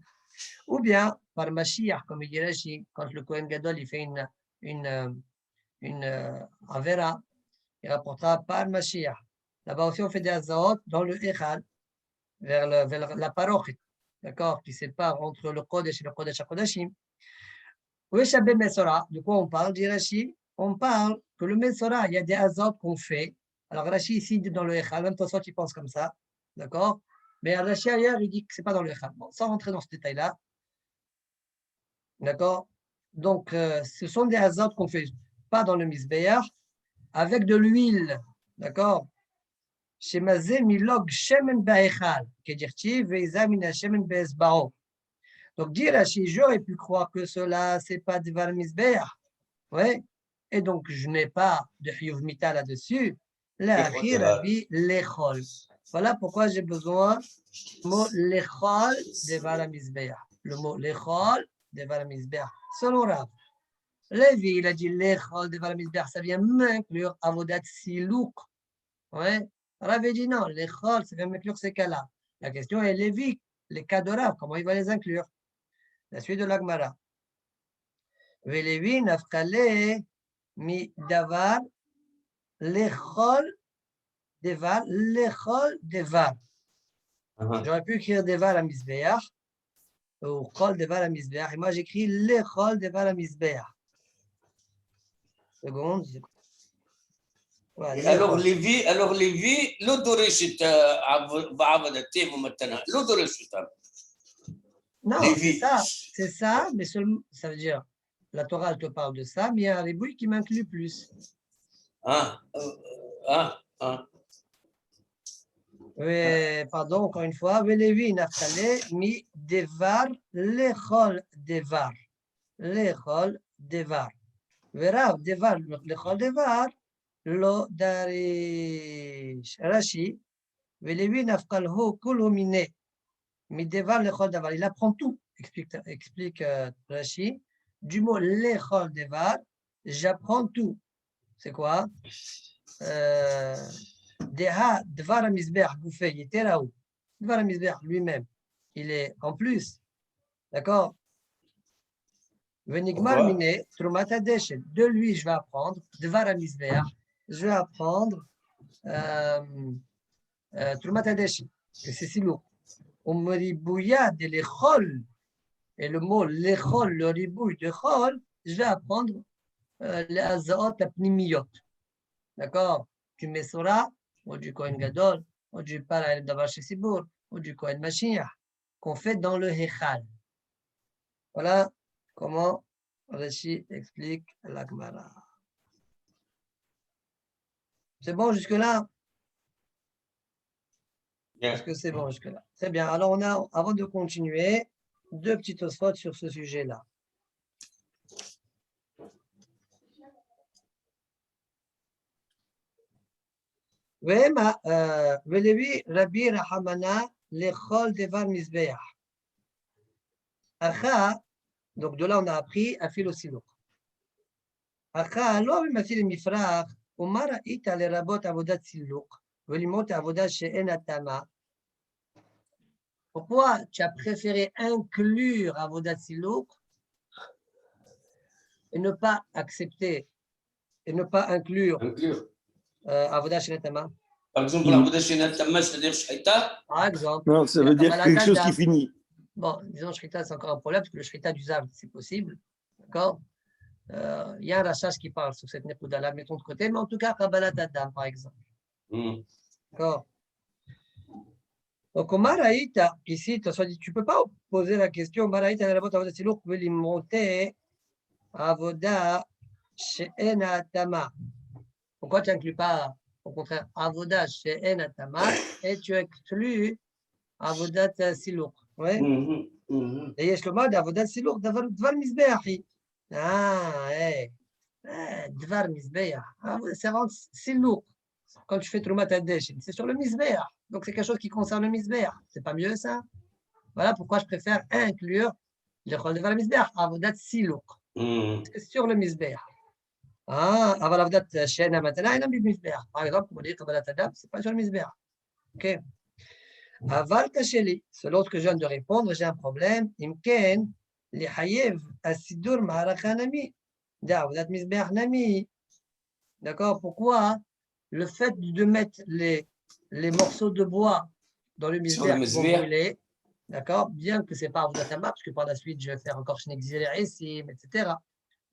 Ou bien par Mashiach, comme il dit Rashi, quand le Kohen Gadol il fait une Avera, il rapportera par Mashiach. Là-bas aussi, on fait des Azaot dans le Echal, vers la parochet, d'accord, qui sépare entre le Kodesh et le Kodesh HaKodashim. Oui, Shabbat Mesora, de quoi on parle, dit Rashi? On parle que le Mesora, il y a des azot qu'on fait. Alors Rashi ici, dans le Echal, même toi, tu penses comme ça, d'accord? Mais Rashi ailleurs, il dit que ce n'est pas dans le Echal. Bon, sans rentrer dans ce détail-là, d'accord? Donc, ce sont des azot qu'on fait, pas dans le Mizbeach, avec de l'huile, d'accord? Shemazé milog shemen ba'echal, kedirti veiza mina shemen be'ezbao. Donc, dire Rashi, j'aurais pu croire que cela, c'est pas devar mizbeach. Ouais. Et donc, je n'ai pas de chiyuv mita là-dessus. L'achi rabbi lechol. Voilà pourquoi j'ai besoin du mot lechol devar mizbeach. Le mot lechol devar mizbeach. Selon Rav. Lévi, il a dit lechol devar mizbeach. Ça vient m'inclure avodat silouk. Ouais. Rav dit non, les chol, c'est même inclure ces cas-là. La question est Lévi, les cas de Rav, comment il va les inclure? La suite de l'Agmara. Lévi nafkale mi davar lechol devar lechol devar. J'aurais pu écrire devar à misbeach ou chol devar à misbeach. Et moi j'écris lechol devar à misbeach. Seconde. alors Lévi, לא דורש את עבודתי ומתנה, לא דורש אותם. Non, Lévi. c'est ça, mais seulement, ça veut dire, la Torah, elle te parle de ça, mais il y a un ribouille qui m'inclut plus. Oui, pardon, encore une fois, Lévi naftale mi devar lechol devar. Lechol devar. Verav devar lechol devar lo darish. Rashi, Lévi nafkalhu kulhu mine. Mi devar lechol devar. Il apprend tout, explique Rashi. Du mot lechol devar, j'apprends tout. C'est quoi? Deha dvar hamizbeach gouffé, il était là-haut. Dvar hamizbeach lui-même, il est en plus. D'accord? Venigmar mine, trumat hadeshet. De lui, je vais apprendre. Dvar hamizbeach, je vais apprendre trumat hadeshet, que c'est si lourd. Umribouya de l'echol, et le mot l'echol, le ribouille de chol, je vais apprendre les azaot apnimiyot. D'accord? Du Mesora, ou du Kohen Gadol, ou du Para'el Davar Shesibour, ou du Kohen Mashiach, qu'on fait dans le Hechal. Voilà comment Rashi explique la Gemara. C'est bon jusque-là? Est-ce que c'est bon jusque-là? Très bien. Alors, on a, avant de continuer, deux petites fautes sur ce sujet-là. ולוי רבי רחמנה לכל דבר מזבח. Acha, donc de là on a appris à fil aussi lourd. Acha, לא במפעיל מפרח, ומה ראית לרבות עבודת סילוק, ולמות עבודה שאין התאמה. Pourquoi tu as préféré inclure עבודת סילוק et ne pas accepter, et ne pas inclure עבודה שאין התאמה? Par exemple, l'avodat she'en tama, c'est-à-dire shchita. Par exemple. Non, ça veut dire quelque chose qui finit. Bon, disons shrita, c'est encore un problème, parce que le shrita d'usage, c'est possible. D'accord? Il y a un rachage qui parle sur cette nekuda-là, mettons de côté, mais en tout cas, Kabbalat Adam, par exemple. D'accord? Donc, au Maraïta, ici, tu ne peux pas poser la question, Maraïta, la botte avoda silouk, veut monter avoda she'en atama. Pourquoi tu n'inclus pas, au contraire, avoda she'en atama, et tu exclus avodat silouk? Oui? ויש לומר עבודת סילוק דבר מזבח היא. דבר מזבח. C'est vraiment סילוק. Quand tu fais Troumat Hadeshin, c'est sur le mizbeach. Donc c'est quelque chose qui concerne le mizbeach. C'est pas mieux ça? Voilà pourquoi je préfère inclure le chol devar mizbeach, avodat siluk. C'est sur le mizbeach. אבל עבודת שאינה מתנה אינה במזבח. Par exemple, comme on dit קבלת אדם, c'est pas sur le mizbeach. Ok? Aval kasheli, selon ce que je viens de répondre, j'ai un problème. Imken, li hayev asidur ma'araka nami. D'avodat mizbeach nami. D'accord? Pourquoi le fait de mettre les morceaux de bois dans le mizbeach vont brûler, d'accord? Bien que ce n'est pas avodat tama, parce que par la suite, je vais faire encore shnegzir etc.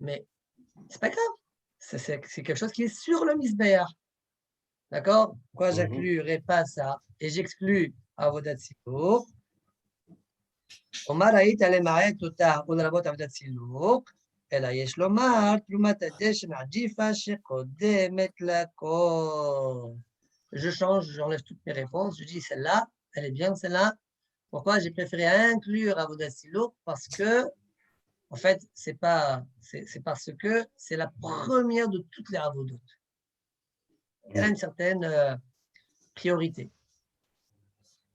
Mais ce n'est pas grave. C'est quelque chose qui est sur le mizbeach. D'accord? Pourquoi j'inclurai pas ça et j'exclus avodat siluk? Omar haït ale ma'et אותה ולרבות עבודת סילוק, אלא יש לומר תרומת הדשן עדיפה שקודמת לכל. Je change, j'enlève toutes mes réponses, je dis celle-là, elle est bien celle-là. Pourquoi j'ai préféré inclure avodat siluk? Parce que, en fait, c'est parce que c'est la première de toutes les avodot. Elle a une certaine priorité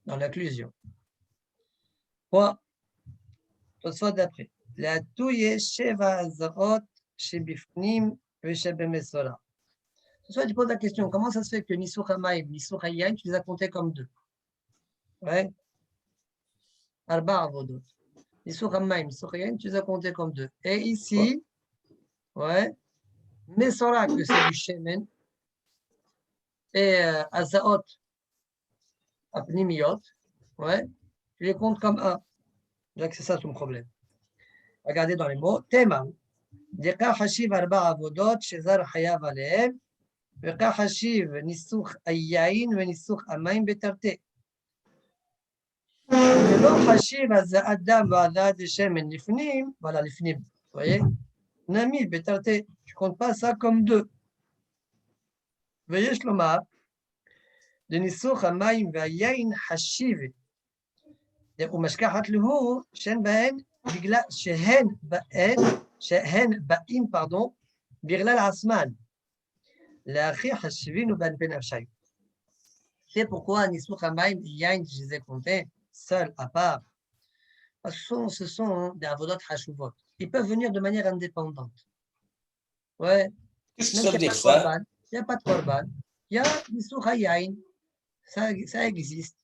dans l'inclusion. Quoi? Soit d'après. להטויה שבע הזעות שבפנים ושבמסורה. Soit tu poses la question, comment ça se fait que Nisur Hamaim, Nisur Hayain, tu les as comptés comme 2? Ouais. Arba Avodot. Nisur Hamaim, Nisur Hayain, tu les as comptés comme 2. Et ici, ouais, Mesora, que c'est du Shemen, et Azaot, Apnimiot, ouais, tu les comptes comme 1. Donc c'est ça ton problème. Regardez dans les mots. Tema. Deka Hashiv Arba Avodot, Shezar Hayav Aleem. Deka Hashiv Nisur Hayain, Nisur Hamaim Betarte. ולא חשיב אז האדם והזעת השמן לפנים, voilà, לפנים, vous voyez, נמי בתרתי, tu comptes pas ça comme 2. ויש לומר, לניסוך המים והיין חשיב, ומשכחת לו שהן בהן, בגלל שהן באים, פרדון, בגלל עצמן, לאחי חשבינו בין בנפשי. C'est pourquoi ניסוך המים והיין, je les ai comptés, seuls, à part, parce que ce sont des avodot hashuvot. Ils peuvent venir de manière indépendante. Ouais. Qu'est-ce que Même ça s'il veut n'y dire ça? a pas de korban, il y a Nisur Hayain, ça existe.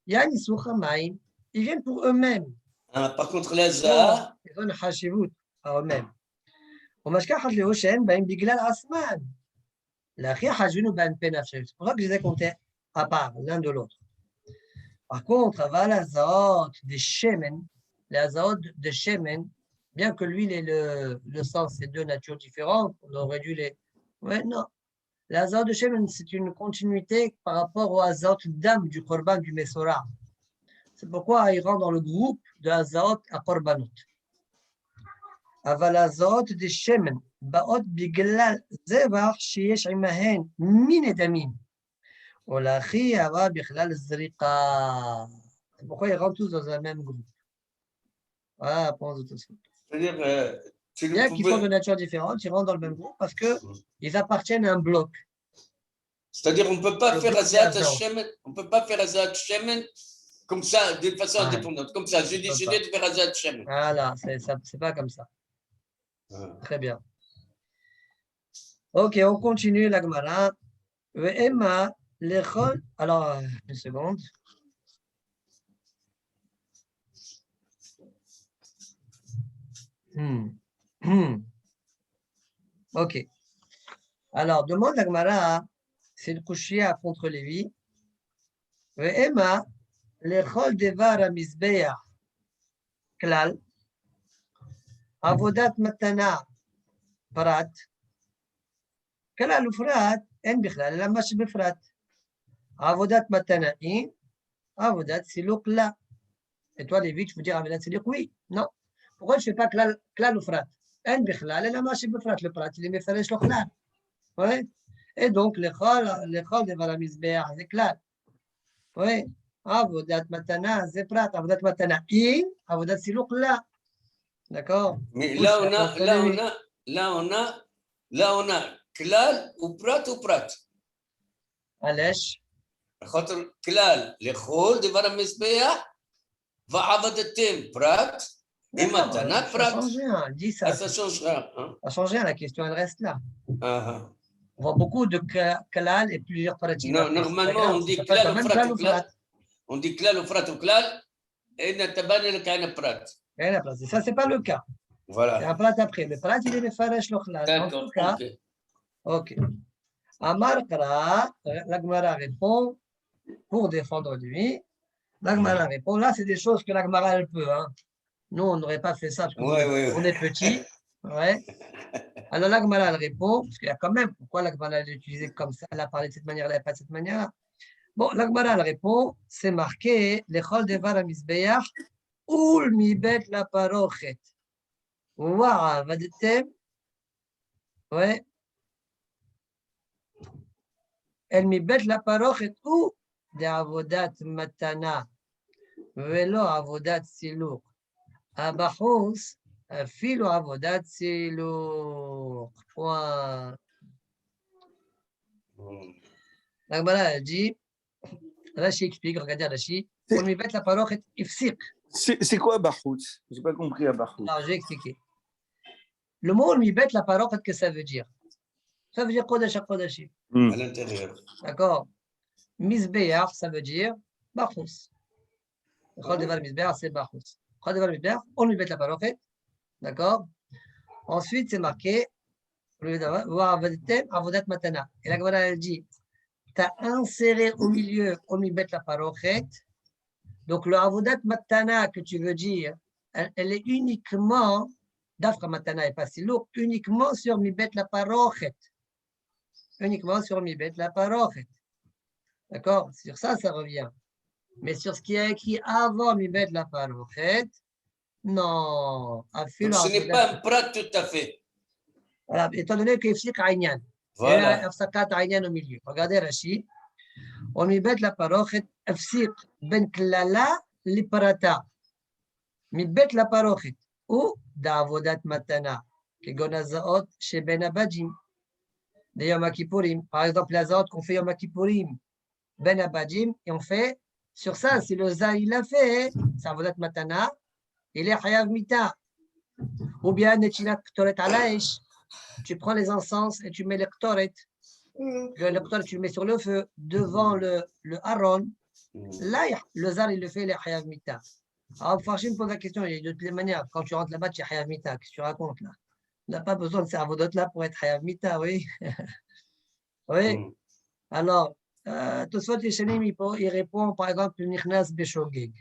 Il y a Nisur Hamaim, ils viennent pour eux-mêmes. Ah, par contre, la Zaha, Ils ont une hashivut à eux-mêmes. ومشكحة لهوشين بين بجلال عثمان. الأخير حاجينه بين بنفسه. C'est pour ça que je les ai comptés à part, l'un de l'autre. Par contre, les azaot de Shemen, les azaot de Shemen, bien que l'huile et le sang, c'est 2 natures différentes, on aurait dû les. Ouais, non. Les azaot de Shemen, c'est une continuité par rapport aux azaot d'âme du Korban du Mesora. C'est pourquoi il rentre dans le groupe de azaot à Korbanot. אבל האזהות de Shemen, באות בגלל זבח שיש עמהן מנדמים. ולאחי הרע בכלל זריקה. C'est pourquoi ils rentrent tous dans un même groupe. Voilà, pense de tout ça. c'est-à-dire, tu ne Bien qu'ils sont de pouvais. nature différente, ils rentrent dans le même groupe parce qu'ils appartiennent à un bloc. C'est-à-dire, on ne peut pas Le faire groupe Azat d'Azao. Shemen, on peut pas faire Azat Shemen comme ça, d'une façon Ouais. indépendante. Comme ça, j'ai peut décidé pas. de faire Azat Shemen. Voilà, c'est pas comme ça. Ah. Très bien. Ok, on continue la Gemara. Emma, l'échol. Alors, une seconde. Ok. Alors, demande la Gemara, c'est le Kushia contre Lévi. Emma, l'échol devar à Mizbeach, klal, avodat matana, prat, klal ou frat, en bichlal, la mash befrat. Avodat matana'i, avodat silouk la. Et toi, Lévi, tu veux dire avodat silouk? Oui, non. Pourquoi je ne fais pas klal ou frat? En bichlal, la mash befrat, le prat, il est mefaresh lo klal. Ouais. Et donc, l'échol devar à Mizbeach, c'est klal. Oui. Avodat matana, c'est prat. Avodat matana'i, avodat silouk la. D'accord? Mais là, on a Klal ou Prat ou Prat. Alèche. خاطر كلال لخول دبر المزبيح وعبدتهم برات إمتنا Ça برات. change rien. Dis ça. Ça change rien. Hein? Ça change rien. La question, elle reste là. Ah. On voit beaucoup de kalal et plusieurs pratim. Non, normalement, on dit klal ou frat ou klal. On dit klal ou frat ou klal. Et نتبنى لك أنا برات. Ça, c'est pas le cas. Voilà. C'est un plat après. Le plat, il est mefaresh lo klal. En tout cas, ok. Amar Kara, la Gemara répond pour défendre lui. La Gemara répond. Là, c'est des choses que la Gemara elle peut. Hein. Nous, on n'aurait pas fait ça parce qu'on est petits. Ouais. Alors la Gemara elle répond, parce qu'il y a quand même, pourquoi la Gemara elle est utilisée comme ça, elle a parlé de cette manière-là et pas de cette manière-là. Bon, la Gemara elle répond, c'est marqué, l'echol devar amizbeach, ul mibet la parochet. Ouah, vadetem. Ouais. El mibet la parochet ou de avodat matana, velo avodat siluk. Abahous, filo avodat siluk. Point. La Gemara elle dit, Rashi explique, regardez Rashi, on lui met la parole ifsik. C'est quoi Bahout? Je n'ai pas compris à Bahout. Alors, je vais expliquer. Le mot on lui met la parole, qu'est-ce que ça veut dire? Ça veut dire Kodesh HaKodashim. À l'intérieur. D'accord. Mizbeach, ça veut dire Bachus. Chol Devar Mizbeach, c'est Bachus. Chol Devar Mizbeach, on lui met la parochet. D'accord. Ensuite, c'est marqué Avodat Matana. Et la Gemara, elle dit tu as inséré au milieu, on lui met la parochet. Donc, le Avodat Matana que tu veux dire, elle est uniquement, Dafra Matana et pas si lourd, uniquement sur Mibet la parochet. Uniquement sur Mibet la parochet. D'accord? Sur ça, ça revient. Mais sur ce qui est écrit avant Mibet la parochet, non. Donc, ce n'est pas un prat tout à fait. Voilà, étant donné qu'il y a Aïnian. Voilà. Il y a Afsakat Aïnian au milieu. Regardez Rachid. On Mibet la parochet, Afsik ben Klala li parata. Mibet la parochet. Ou d'avodat matana. Kegon hazaot chez Ben Abadjim. De Yom Kippourim. Par exemple, les zaot qu'on fait Yom Kippourim. Ben Abadjim. Et on fait sur ça, si le za il l'a fait, c'est avodat matana. Il est hayav mita. Ou bien netilat ktoret alaïch. Tu prends les encens et tu mets le ktoret. Le ktoret, tu le mets sur le feu devant le haron. Là, le zar, il le fait, il est hayav mita. Alors, Farshim pose la question, il y a de toutes les manières. Quand tu rentres là-bas, tu es hayav mita. Qu'est-ce que tu racontes là? On n'a pas besoin de ces avodot là pour être hayav mita, oui. Oui. Alors, Tosfot Yeshanim, il répond par exemple, Nichnas Beshogeg.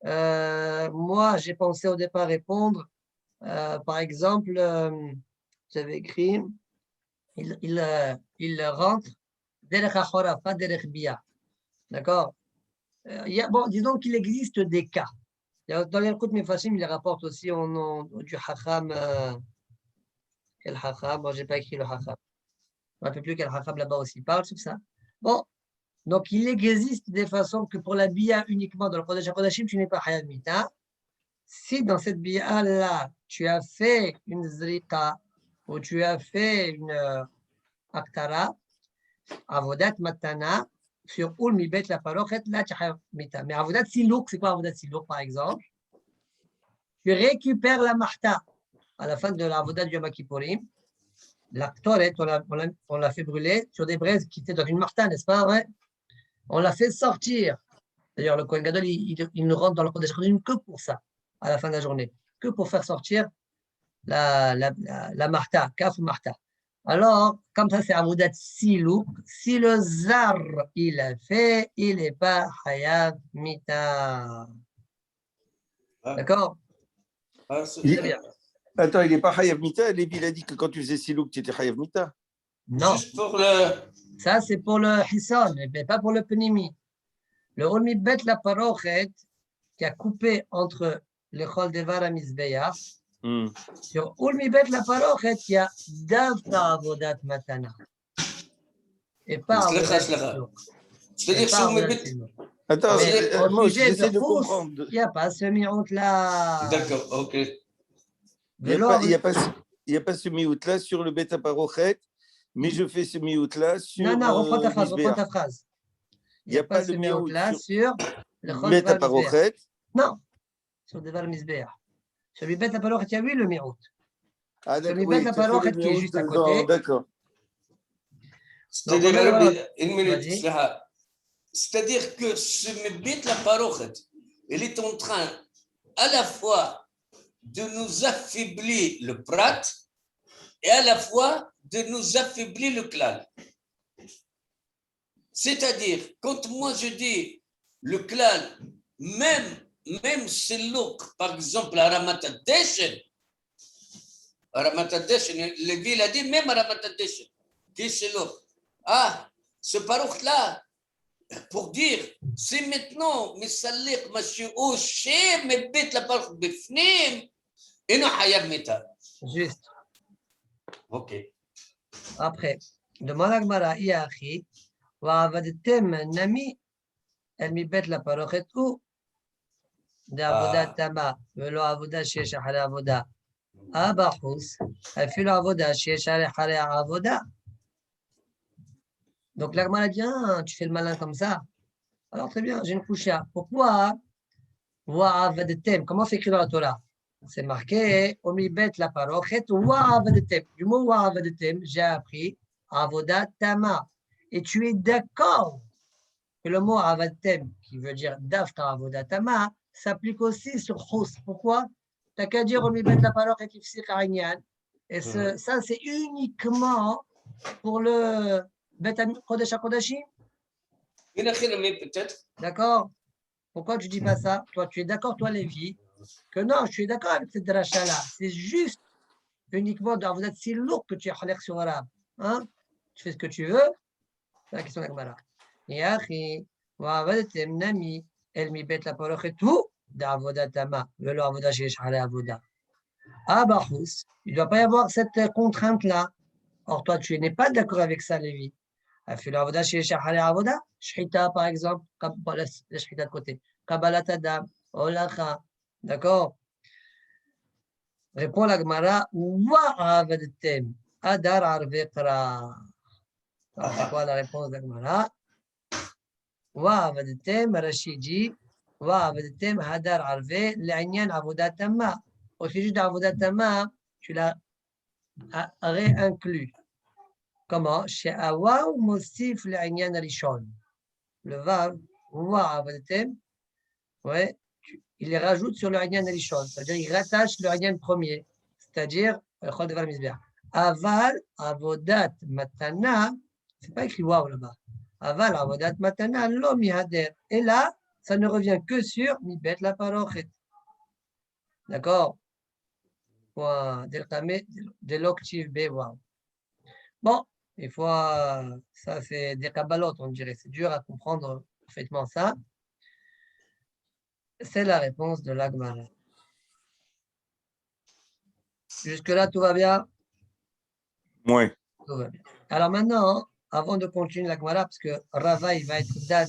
Moi, j'ai pensé au départ répondre, par exemple, j'avais écrit, il rentre derech achora, pas derech bia. D'accord? Bon, disons qu'il existe des cas. Dans les Kout Mefashim, il les rapporte aussi au nom du Hacham. Quel Hacham? Bon, je n'ai pas écrit le Hacham. Je ne me rappelle plus quel Hacham là-bas aussi parle sur ça. Bon, donc il existe des façons que pour la bia uniquement dans le Kodesh HaKodashim, tu n'es pas Hayav Mita. Si dans cette bia-là, tu as fait une zrika ou tu as fait une aktara, avodat matana, sur Ul Mibet la parochet, là tu as Hayav Mita. Mais avodat silouk, c'est quoi avodat silouk par exemple? Tu récupères la mahta à la fin de l'avodat du Yom Kippourim. L'actoret, on l'a fait brûler sur des braises qui étaient dans une mahta, n'est-ce pas? Ouais. On l'a fait sortir. D'ailleurs, le Kohen Gadol, il ne rentre dans le Kodesh HaKodashim que pour ça, à la fin de la journée, que pour faire sortir la marta, kaf ou marta. Alors, comme ça, c'est avodat silouk. Si le zar, il a fait, il n'est pas hayav mita. D'accord? C'est bien. Attends, il n'est pas hayav mita. Lévi, il a dit que quand tu faisais silouk, tu étais hayav mita. Non. Juste pour le. Ça, c'est pour le hisson, mais pas pour le penimi. Le Olmibet la parochet qui a coupé entre le Chol Devar à Mizbeach, sur Olmibet la parochet qui a Davta Avodat Matana. Et pas Avodat Silouk. C'est-à-dire, si vous me dites. Attends, moi, j'essaie de Khous, comprendre. il n'y a pas ce miout-là. D'accord, ok. Il n'y a pas ce miout-là sur le Beta Parochet, mais je fais ce miout-là sur. Non, reprends ta phrase. Il n'y a pas ce miout-là sur le Chol Beta Devar Mizbeach. Parochet. Non, sur Devar Mizbeach. Sur le Beta Parochet, il y a eu le miout. Ah, Sur le Beta Parochet qui est juste à côté. D'accord. C'est-à-dire, une minute, c'est-à-dire que ce Mibet la parochet, il est en train à la fois de nous affaiblir le prat et à la fois de nous affaiblir le klal. C'est-à-dire, quand moi je dis le klal, même Silouk, par exemple, à Ramat Adeshen, le ville a dit même à Ramat Adeshen, qui est Silouk. Ah, ce paroch-là, pour dire, c'est maintenant, Misalik, Monsieur Oché, mais bête la paroch bifnim, et non Hayab Meta. Juste. Ok. Après, demande à Gmara, Iachi, ועבדתם נמי אל מבית לפרוכת הוא דעבודה תמה ולא עבודה שיש אחרי עבודה. אבא חוס, אפילו עבודה שיש אחרי העבודה. Donc la Gemara dit, tu fais le malin comme ça. Alors très bien, j'ai une coucha. Pourquoi Wa'avadtem, comment c'est écrit dans la Torah? c'est marqué Omibet la parochet wa avadetem. Du mot wa avadetem, j'ai appris avodat tama. Et tu es d'accord que le mot avadetem, qui veut dire dafka avodat tama, s'applique aussi sur khous. Pourquoi? Tu n'as qu'à dire Omibet la parochet ifsir arignan. Et ça, c'est uniquement pour le Bet Kodesh HaKodashim. peut-être. D'accord? Pourquoi tu ne dis pas ça? Toi, tu es d'accord, toi, Lévi, que non, je suis d'accord avec cette dracha-là. C'est juste uniquement dans vous êtes si lourd que tu es khalek sur arabe. Hein? Tu fais ce que tu veux. C'est la question de la Gemara. Yachi, wa avadatem nami, el mi bet la parochet tout, d'avoda tama, velo avoda sheyesh hale avoda. Ah, Bahous, il ne doit pas y avoir cette contrainte-là. Or, toi, tu n'es pas d'accord avec ça, Lévi. Afil avoda sheyesh hale avoda, shchita, par exemple, la shchita de côté. Kabbalat adam, olacha. D'accord? Répond la Gemara, wa avadatem, adar arvekra. C'est quoi la réponse de la Gemara? Wa avadatem, Rashi dit, wa avadatem, hadar arve, l'anyan avodat tamma. Au sujet d'avodat tamma, tu l'as réinclus. Comment? Chez Awa ou Mosif l'anyan rishon. Le vav, wa avadatem, ouais, il les rajoute sur le anyan rishon. C'est-à-dire, il rattache le anyan premier. C'est-à-dire, chol devar mizbeach. Aval, avodat matana, c'est pas écrit waouh là-bas. Aval, avodat matana, lo mihader. Et là, ça ne revient que sur mibet la parochet. D'accord? Point deltame de l'octive B, waouh. Bon, des fois, ça c'est des kabbalotes, on dirait. C'est dur à comprendre parfaitement ça. C'est la réponse de l'Agmara. Jusque-là, tout va bien? Oui. Tout va bien. Alors maintenant, avant de continuer l'Agmara, parce que Rava, il va être Dan,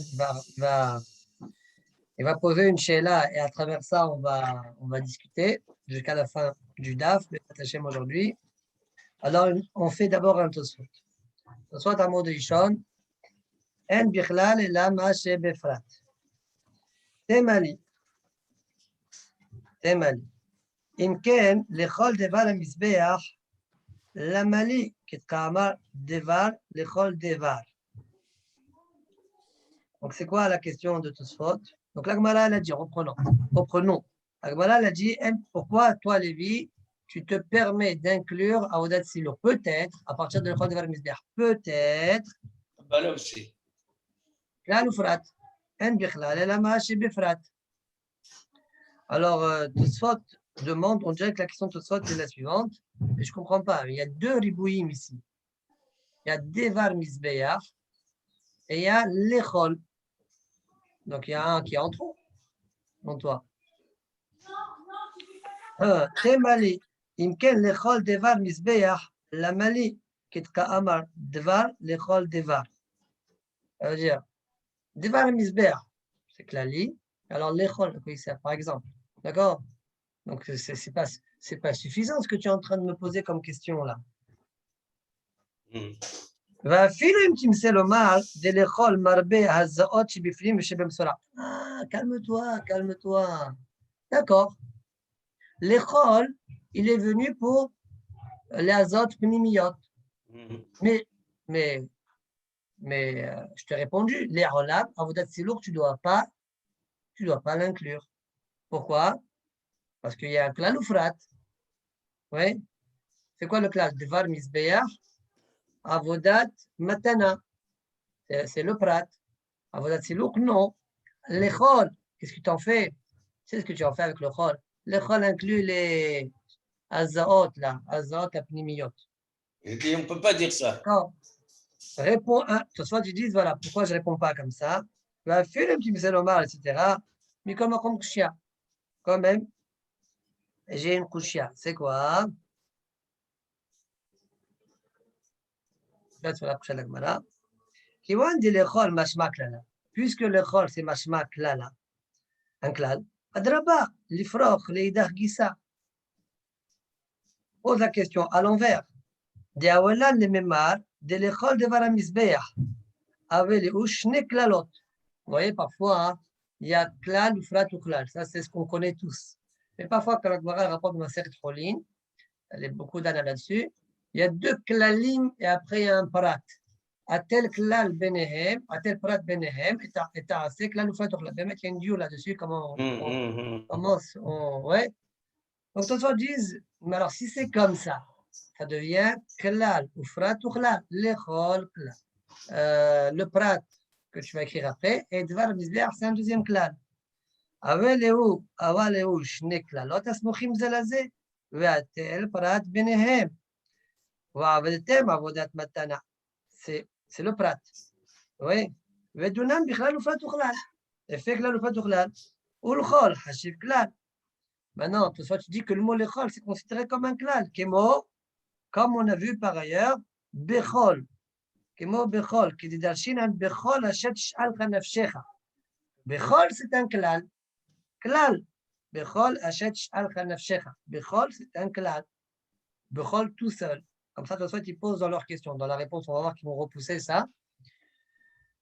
il va poser une sheila et à travers ça, on va discuter jusqu'à la fin du DAF, mais Hashem aujourd'hui. Alors, on fait d'abord un tosfot. Tosfot à mot de Ishon. En bichlal lama she befrat. Temali. אם כן, לכל דבר המזבח, למה לי כתקאמר דבר לכל דבר. Donc, c'est quoi la question de Tosfot? Donc, la Gemara, elle a dit, reprenons. La Gemara, elle a dit, pourquoi toi, Lévi, tu te permets d'inclure Avodat Silour? Peut-être, à partir de l'Echol Devar Mizbeach, peut-être. Bah là aussi. Klal ou frat. En bichlal, elama she befrat. Alors, Tosfot demande, on dirait que la question de Tosfot est la suivante, mais je ne comprends pas. Il y a deux ribouïm ici. Il y a Devar Mizbeach et il y a l'Echol. Donc, il y a un qui est en trop, en toi. Temali, imken l'Echol Devar Mizbeach, la mali, ketka amar, Devar, l'Echol Devar. Ça veut dire, Devar Mizbeach, c'est Klali, alors l'Echol, par exemple. D'accord? Donc, ce n'est pas suffisant ce que tu es en train de me poser comme question là. ואפילו אם תמצא לומר, דלאכול מרבה הזעות שבפנים ושבמסורה. Calme-toi. D'accord. L'échol, il est venu pour les azotes pnimiyot. Mais je t'ai répondu, les rolab, avodat silour, tu dois pas l'inclure. Pourquoi? Parce qu'il y a un klal ou frat. Oui. C'est quoi le klal? Devar misbeach, avodat matana. C'est le prat. Avodat silour, non. L'échol, qu'est-ce que tu en fais? C'est ce que tu en fais avec le chol. L'échol inclut les azaot, là, azaot apnimiyot. Il dit, on ne peut pas dire ça. D'accord. Réponds un. Soit tu dis, voilà, pourquoi je ne réponds pas comme ça? Tu vas faire un petit message, etc. Mais comme un kushia. Quand même, j'ai une kushia. C'est quoi? Là, sur la prochaine Gemara. Kiwan dit l'échol mashmak lala. Puisque l'échol, c'est mashmak lala. Un klal. Adraba, l'ifroch, l'eidah gissa. Pose la question à l'envers. Diawalan le memar, de l'échol de varamizbeach. Avec les shne klalot. Vous voyez, parfois, il y a klal ou frat ou klal. Ça, c'est ce qu'on connaît tous. Mais parfois, quand la Gemara rapporte ma Masechet Cholin, elle est beaucoup d'années là-dessus, il y a deux klalim et après il y a un prat. À tel klal benehem, à tel prat benehem, et à assez klal ou fator la. Il y a une diou là-dessus, comment ouais. Donc, tous les disent, mais alors si c'est comme ça devient klal ou frat ou klal, l'échol klal. Le prat que tu vas écrire après, et dvar mizbeach, c'est un deuxième klal. Avaleu, shne klalot, asmochim zelaze, ve'atel prat benehem. Va'avadetem avodat matana. C'est le prat. Oui. Vedunam bichlal ou frat ou klal. Effet klal ou frat ou klal. Ou l'chol, hashiv klal. Maintenant, tout ça, tu dis que le mot l'échol, c'est considéré comme un klal. Kémo, comme on a vu par ailleurs, bechol. Kémo bechol, qui dit d'arshinan bechol hachet sh'alcha nafshecha. Bechol, c'est un klal. Klal. Bechol hachet sh'alcha nafshecha. Bechol, c'est un klal. Bechol tout seul. Comme ça, tout ça, ils posent dans leur question. Dans la réponse, on va voir qu'ils vont repousser ça.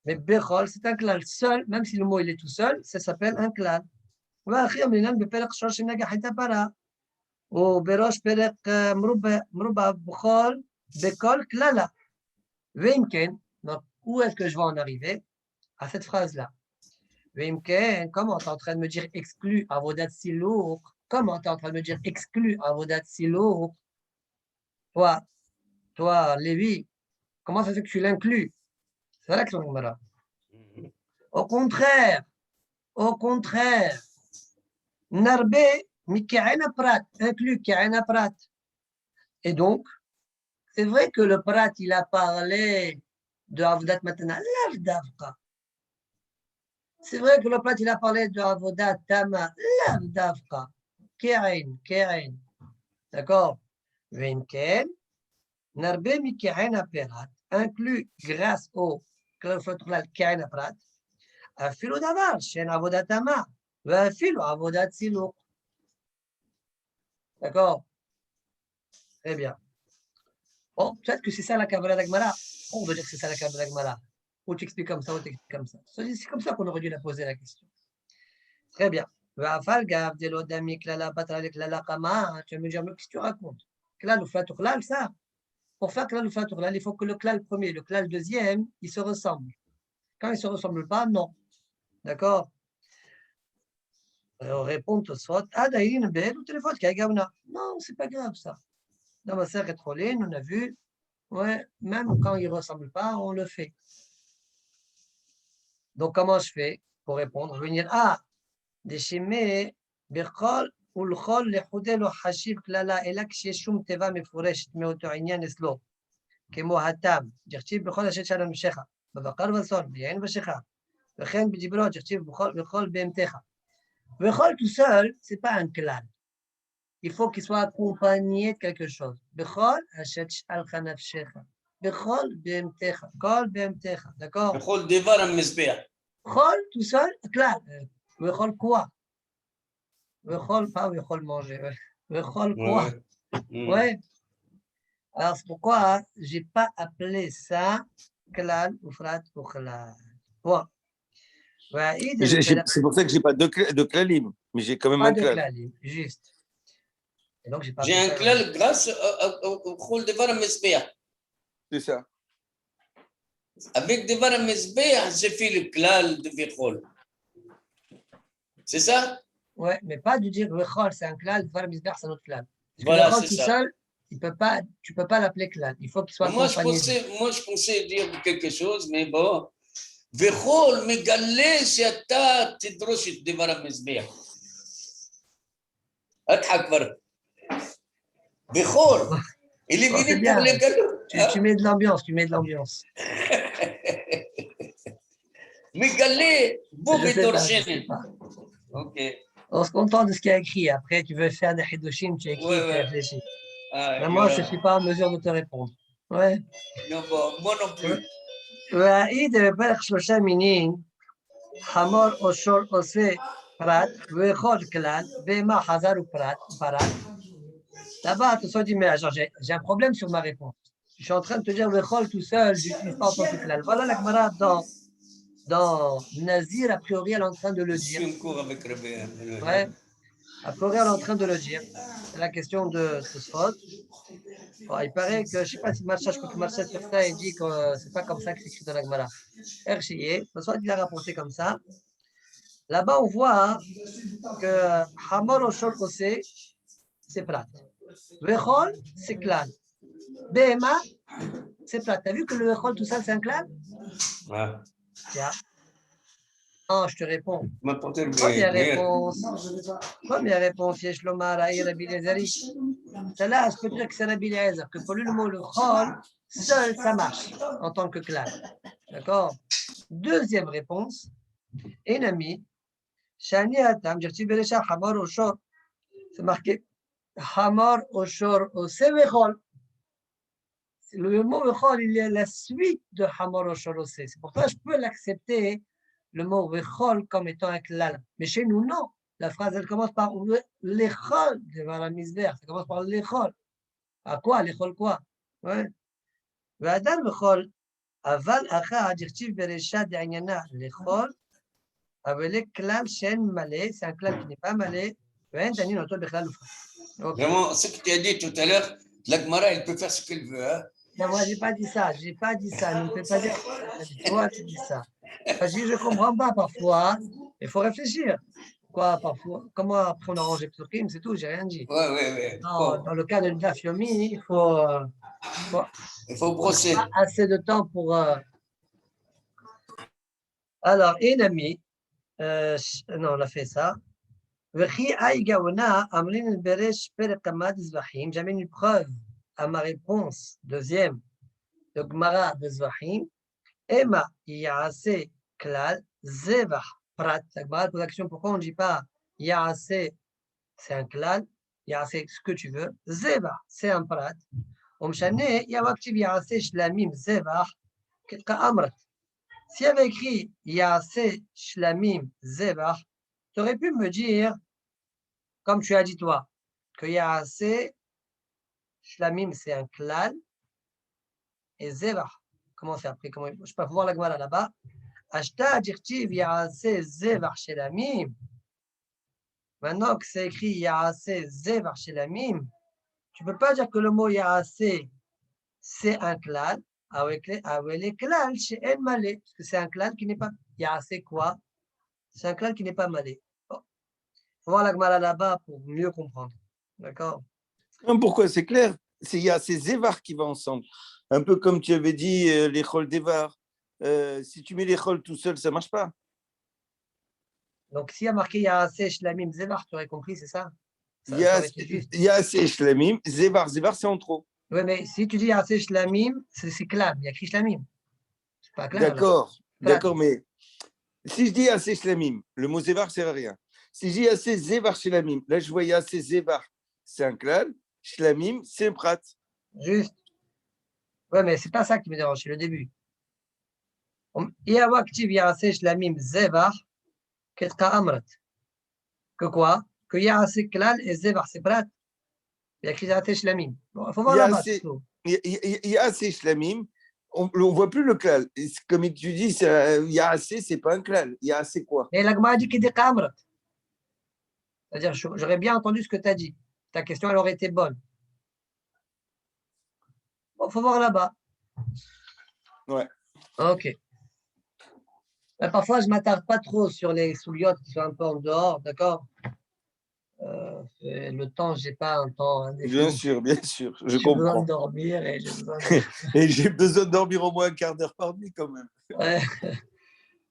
Mais bechol, c'est un klal seul, même si le mot il est tout seul, ça s'appelle un klal. واخيرا من بفرق شرش النجاح تبرا وبراش فرق مربع بخال بكل كلالا ويمكن où est-ce que je vais en arriver à cette phrase là ويمكن comment tu es en train de me dire exclu avodat silouk comment tu es en train de me dire exclu avodat silouk toi Lévi comment ça fait que tu l'inclus c'est là que c'est au contraire Narbe, Mikaena Prat, inclut Kaena Prat. Et donc, c'est vrai que le Prat, il a parlé de Avodat Matana, l'Avdavka. C'est vrai que le Prat, il a parlé de Avodat Tama, l'Avdavka. Keren. D'accord? Vinken, Narbe, Mikaena Prat, inclut grâce au Kaena Prat, un filo d'avar, chez Avodat Tama. D'accord? Très bien. Bon, peut-être que c'est ça la Kabbalah d'Agmara. On veut dire que c'est ça la Kabbalah d'Agmara. Ou tu expliques comme ça, ou tu expliques comme ça. C'est comme ça qu'on aurait dû la poser la question. Très bien. Tu vas me dire, mais qu'est-ce que tu racontes? Klal ou flat ça. Pour faire klal ou flat il faut que le klal premier, le klal deuxième, ils se ressemblent. Quand ils ne se ressemblent pas, non. D'accord? On répond tout de suite, au téléphone, non, c'est pas grave ça. Dans ma sœur Cholin, on a vu, ouais, même quand ils ne ressemblent pas, on le fait. Donc, comment je fais pour répondre? Je vais dire, déchimé, birkol, ou l'chol, le choudel, ou hachib, klala, et là, que j'ai choum teva, me fourresh, me auto-inyan, eslo, kemo hatam, dirtib, birkol, hachet shalom, shecha, babakar vason, bien, vashecha, vechen, bidibro, dirtib, birkol, bmtecha. Bechol tout seul, ce n'est pas un klal. Il faut qu'il soit accompagné de quelque chose. Bechol, hachet shalcha nafshecha. Bechol, bmtecha. Kol, bmtecha. D'accord? Bechol devar am-mizbeach. Bechol tout seul, klal. Bechol quoi? Bechol, pas bechol manger. Bechol quoi? Ouais. Alors, c'est pourquoi je n'ai pas appelé ça klal ou frat ou klal. Bon. C'est pour ça que je n'ai pas de klalim, mais j'ai quand même un klal. Klalim, juste. Et donc, j'ai un klal grâce au Chol Devar HaMizbeach. C'est ça. Avec Devar HaMizbeach, j'ai fait le klal de Vechol. C'est ça? Oui, mais pas de dire Vechol, c'est un klal, Devar HaMizbeach, c'est un autre klal. Voilà, c'est ça. Seul, tu ne peux pas l'appeler klal. Il faut qu'il soit accompagné. Moi, je pensais dire quelque chose, mais bon. Vechol מגלה שאתה תדרוש את דבר המזבח. אתחק כבר. Vechol. Il est venu pour les galops. Tu mets de l'ambiance, מגלה בו ודורשני. Ok. On se contente de ce qu'il y a écrit. Après, tu veux faire des hidoshim, tu écris, tu réfléchis. Moi, je ne suis pas en mesure de te répondre. Ouais. Non, bon, moi non plus. והעיד בפרק 3 מינים, חמור או שור עושה פרט, וכל כלל, בהמה חזר ופרט. Là-bas, tu te dis, mais j'ai un problème sur ma réponse. Je suis en train de te dire, vechol tout seul, je n'utilise pas en tant que klal. Voilà la Gemara dans Nazir, a priori, elle est en train de le dire. Ouais. Après, on est en train de le dire. C'est la question de Tosfot. Bon, il paraît que, je ne sais pas si Marcha, je crois que Marcha sur ça, il dit que c'est pas comme ça que c'est écrit dans la Gemara. Erchiye, soit il a rapporté comme ça. Là-bas, on voit que Hamor Oshol Ose, c'est plat. Vechol, c'est clan. Behema, c'est plat. T'as vu que le Vechol, tout ça, c'est un clan? Ouais. Tiens. Non, je te réponds. Première réponse, Yesh Lomar, Aïe, Rabbi Elazari. Celle-là, je peux dire que c'est Rabbi Elazar, que pour lui, le mot le Chol, seul, ça marche en tant que clan. D'accord? Deuxième réponse, Enami, Shani Atam, Jerti Berecha, Hamor Oshor. C'est marqué Hamor Oshor Osevechol. Le mot Vechol, il est la suite de Hamor Oshor Ose. C'est pour ça que je peux l'accepter, le mot Vechol, comme étant un klal. Mais chez nous, non. La phrase, elle commence par l'echol devant la misère. Ça commence par l'echol. À quoi? L'echol quoi? Ouais. V'adar Vechol, aval acha adjectif beresha d'anyana l'echol, avec klal shen malé, c'est un klal qui n'est pas malé. Vraiment, ce que tu as dit tout à l'heure, la Gemara, elle peut faire ce qu'elle veut. Hein? Non, moi, je n'ai pas dit ça. Je n'ai pas dit ça. Ne me fais pas dire ça. Toi, tu dis ça. Parce que je ne comprends pas parfois. Il faut réfléchir. Quoi, parfois? Comment après on arrange les psukim, c'est tout, j'ai rien dit. Ouais. Non, dans le cas de Daf Yomi, il faut brosser. Pas assez de temps pour. Alors, Enami, non, on a fait ça. J'amène une preuve à ma réponse, deuxième, de Gemara de Zvahim. Emma, Yaase, Klal, Zevach, Prat. La Gemara pose la question pourquoi on ne dit pas Yaase, c'est un Klal, Yaase, ce que tu veux, Zevach, c'est un Prat. Omshane, Yawaktiv Yaase, Shlamim, Zevach, Ketka Amrat. S'il y avait écrit Yaase, Shlamim, Zevach, tu aurais pu me dire, comme tu as dit toi, que Yaase, Shlamim, c'est un Klal, et Zevach. Comment c'est après? Je ne peux pas voir la Gemara là-bas. Ashta adjectif Yaase Zevach Shelamim. Maintenant que c'est écrit Yaase Zevach Shelamim, tu ne peux pas dire que le mot Yaase, c'est un klal, avec les klal chez El Malé, parce que c'est un klal qui n'est pas. Yaase quoi? C'est un klal qui n'est pas malé. Bon. Il faut voir la Gemara là-bas pour mieux comprendre. D'accord? Pourquoi? C'est clair. Il y a ces Zévar qui vont ensemble. Un peu comme tu avais dit, les Chol Devar. Si tu mets les Chol tout seul, ça ne marche pas. Donc, s'il y a marqué Yaase Shlamim Zévar, tu aurais compris, c'est ça? Yaase Shlamim, Zévar, c'est en trop. Oui, mais si tu dis Yaase Shlamim, c'est klal. Il y a écrit Shlamim. C'est pas clair. D'accord, mais si je dis Yaase Shlamim, le mot Zévar ne sert à rien. Si je dis Yaase Zévar Shlamim, là je vois Yaase Zévar, c'est un klal. Shlamim, c'est un prat. Juste. Oui, mais c'est pas ça qui me dérange, c'est le début. Yawaktiv Yaase Shlamim Zévar, Ketka Amrat. Que quoi? Que Yaase Klal et Zévar, c'est prat. Il y a écrit Yaase Shlamim. Bon, il faut voir là-bas. Yaase Shlamim, on ne voit plus le klal. Comme tu dis, Yaase, ce n'est pas un klal. Yaase quoi? Et la Gemara dit qu'il est Amrat. C'est-à-dire, j'aurais bien entendu ce que tu as dit. Ta question, elle aurait été bonne. Bon, il faut voir là-bas. Ouais. Ok. Mais parfois, je ne m'attarde pas trop sur les souliotes qui sont un peu en dehors, d'accord? Le temps, je n'ai pas un temps indéfini. Bien sûr, je comprends. J'ai besoin de dormir et j'ai besoin et j'ai besoin de dormir au moins un quart d'heure par nuit quand même. Ouais.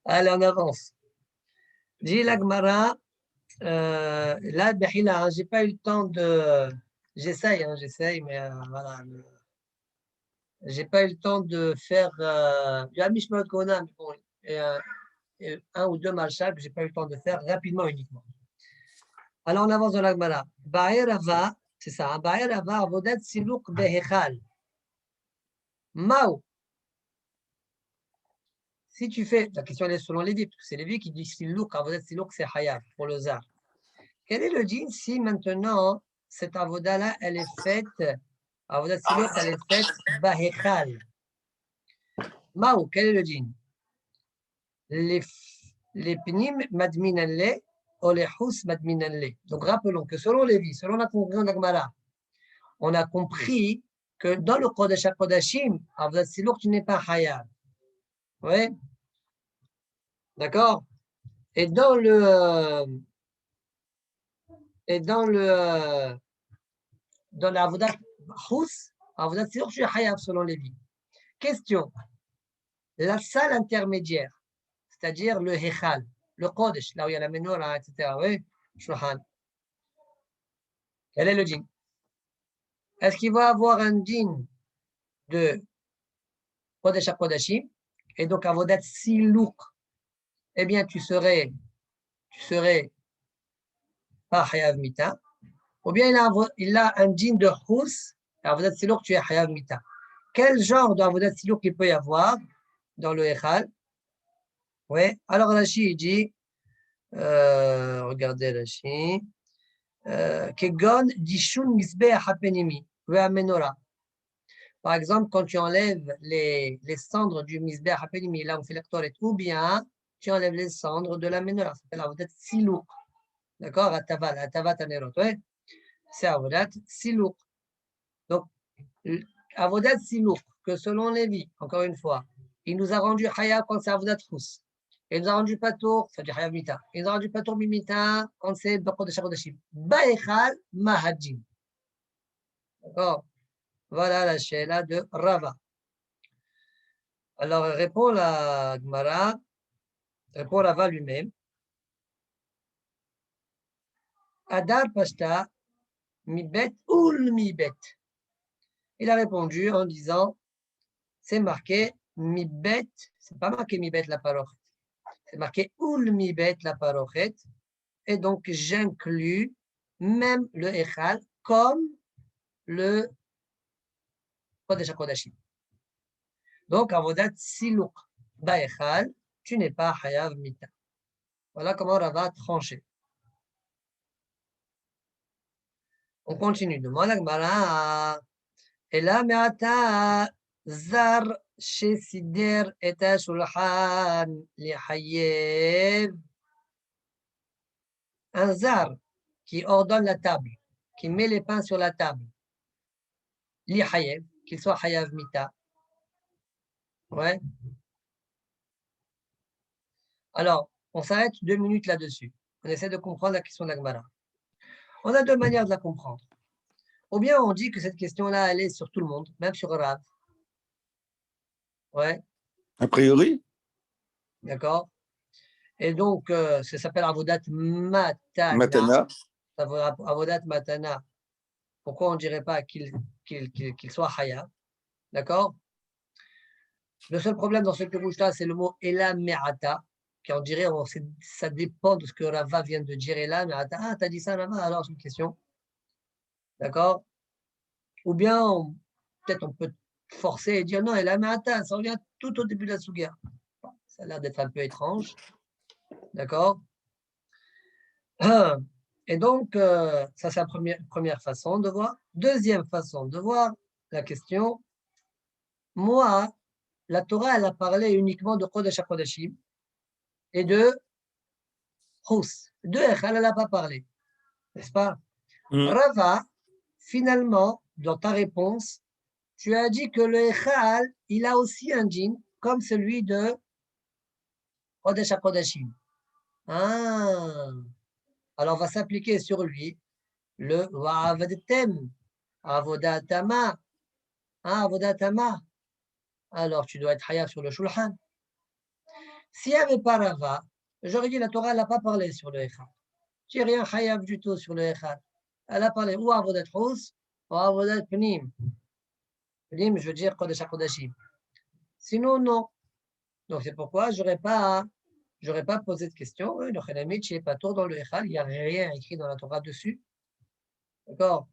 Allez, on avance. Dis la Gemara, là, Behila, j'ai pas eu le temps de... J'essaye, mais voilà. J'ai pas eu le temps de faire du Hamishmot Kona, mais bon, et un ou deux malchas que j'ai pas eu le temps de faire rapidement uniquement. Alors, on avance dans la Gemara. Ba'er Ava, c'est ça, Ba'er Ava, Avodat Siluk Behechal. Mao. Si tu fais, la question elle est selon Lévi, parce que c'est Lévi qui dit Siluk, Avodat Siluk, c'est Hayab, pour le Zar. Quel est le din si maintenant, cette avoda-là, elle est faite, Avodat Siluk, elle est faite Bahechal? Mao, quel est le din? Les pnim madminale, olehus madminanle. Donc rappelons que selon Lévi, selon la conclusion d'Agmara, on a compris que dans le Kodesh HaKodashim, Avodat Silouk, tu n'es pas Hayab. Oui. D'accord? Et dans la Avodat Hous, Avodat Silouk, tu es Hayab selon Lévi. Question. La salle intermédiaire, c'est-à-dire le Hechal, le Kodesh, là où il y a la menorah, etc. Oui, Shulchan. Quel est le djinn? Est-ce qu'il va avoir un djinn de Kodesh HaKodashim et donc Avodat Silouk? Eh bien, tu serais pas Hayav Mita. Ou bien il a un djinn de Hous, Avodat Silouk, tu es Hayav Mita. Quel genre d'Avodat Silouk il peut y avoir dans le Echal? Oui, alors Rashi dit, regardez Rashi, Kegon Dishun Misbeach HaPenimi, Vea Menorah. Par exemple, quand tu enlèves les cendres du Misbeach HaPenimi, là où on fait l'Ektoret, ou bien tu enlèves les cendres de la Menorah, ça s'appelle Avodat Silouk. D'accord? Atavat Anerot, ouais. C'est Avodat Silouk. Donc, Avodat Silouk, que selon Lévi, encore une fois, il nous a rendu Hayab quand c'est Avodat Hous. Il nous a rendu Patour, ça veut dire Hayab Mita. Il nous a rendu Patour Mimita quand c'est Kodesh HaKodashim. Ba'echal Mahadjim. D'accord? Voilà la Sheila de Rava. Alors, répond la Gemara, répond Rava lui-même. Adar Pashta, Mibet ul Mibet. Il a répondu en disant, c'est marqué Mibet, c'est pas marqué Mibet la parochet, c'est marqué ul Mibet la parochet, et donc j'inclus même le Echal comme le Kodesh HaKodashim. Donc, Avodat Silouk Ba'echal, tu n'es pas Hayav Mita. Voilà comment Rava a tranché. On continue. Demande à Gemara. Ela me'ata zar shesider et shulchan lihayev. Un zar qui ordonne la table, qui met les pains sur la table. Lihayev, qu'il soit Hayav Mita. Ouais. Alors, on s'arrête 2 minutes là-dessus. On essaie de comprendre la question d'Agmara. On a 2 manières de la comprendre. Ou bien on dit que cette question-là, elle est sur tout le monde, même sur Rav. Ouais. A priori. D'accord. Et donc, ça s'appelle Avodat Matana. Matana. Avodat Matana. Pourquoi on ne dirait pas qu'il soit Haya? D'accord. Le seul problème dans ce pirouche-là, c'est le mot Ela Me'ata, qui on dirait, ça dépend de ce que Rava vient de dire. Ela Me'ata. Ah, t'as dit ça, Rava? Alors, c'est une question. D'accord. Ou bien, peut-être on peut forcer et dire non, Ela Me'ata, ça revient tout au début de la Souga. Ça a l'air d'être un peu étrange. D'accord. Et donc, ça, c'est la première façon de voir. Deuxième façon de voir la question. Moi, la Torah, elle a parlé uniquement de Kodesh HaKodashim et de Hous. De Echal, elle n'a pas parlé. N'est-ce pas? Rava, finalement, dans ta réponse, tu as dit que le Echal, il a aussi un djinn, comme celui de Kodesh HaKodashim. Ah! Alors, on va s'appliquer sur lui le Wa'avadtem, Avodatama. Ah, Avodatama. Alors, tu dois être Hayab sur le Shulchan. S'il n'y avait pas Rava, j'aurais dit la Torah n'a pas parlé sur le Echad. Tu n'as rien Hayab du tout sur le Echad. Elle a parlé ou Avodat Hous ou Avodat Pnim. Pnim, je veux dire Kodesh HaKodashim. Sinon, non. Donc, c'est pourquoi je n'aurais pas posé de question. Oui, le Chélamit, tu n'es pas tôt dans le Echad. Il n'y a rien écrit dans la Torah dessus. D'accord.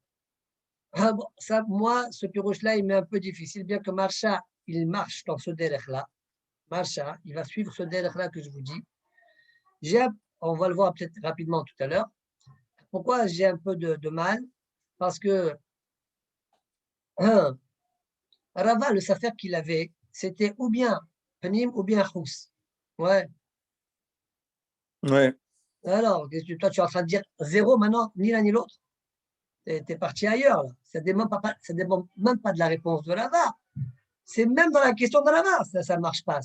Ah, bon, ça, moi, ce pirouche-là, il m'est un peu difficile, bien que Marcha, il marche dans ce derech-là. Marcha, il va suivre ce derech-là que je vous dis. On va le voir peut-être rapidement tout à l'heure. Pourquoi j'ai un peu de mal? Parce que Rava, le safer qu'il avait, c'était ou bien Panim ou bien Hous. Ouais. Ouais. Alors, toi, tu es en train de dire zéro maintenant, ni l'un ni l'autre. Tu es parti ailleurs. Là. Ça ne dépend même pas de la réponse de Rava. C'est même dans la question de Rava, ça ne marche pas.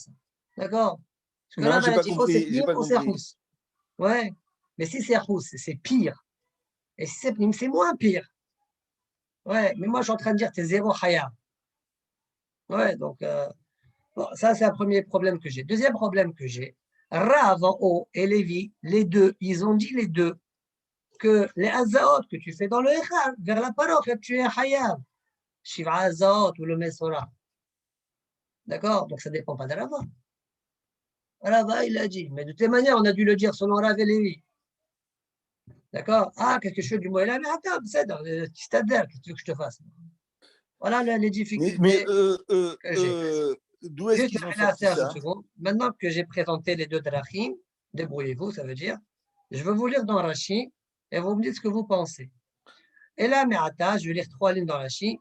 D'accord? Parce que Non, Rava j'ai a pas dit oh, c'est compris. J'ai pnime, pas oh, c'est compris. rousse. Ouais. Mais si c'est rousse, c'est pire. Et si c'est pnime, c'est moins pire. Ouais. Mais moi, je suis en train de dire tu es zéro haya. Ouais. Donc, bon, ça, c'est un premier problème que j'ai. Deuxième problème que j'ai. Rav en haut et Lévi, les deux, ils ont dit les deux que les azaot que tu fais dans le Echal, vers la paroche, tu es hayab. Shiva azaot ou le mesora. D'accord? Donc ça ne dépend pas de Rava. Rava, il a dit. Mais de toute manière, on a dû le dire selon Rav et Lévi. D'accord? Ah, qu'est-ce que je fais du mot? Mais attends, c'est dans le stade-là, qu'est-ce que tu veux que je te fasse? Voilà les difficultés que j'ai. D'où est-ce Juste qu'ils ont là, sorti Serge, une ça? seconde. Maintenant que j'ai présenté les deux drachim, débrouillez-vous, ça veut dire. Je vais vous lire dans Rashi et vous me dites ce que vous pensez. Et là, Me'ata, je vais lire 3 lignes dans Rashi.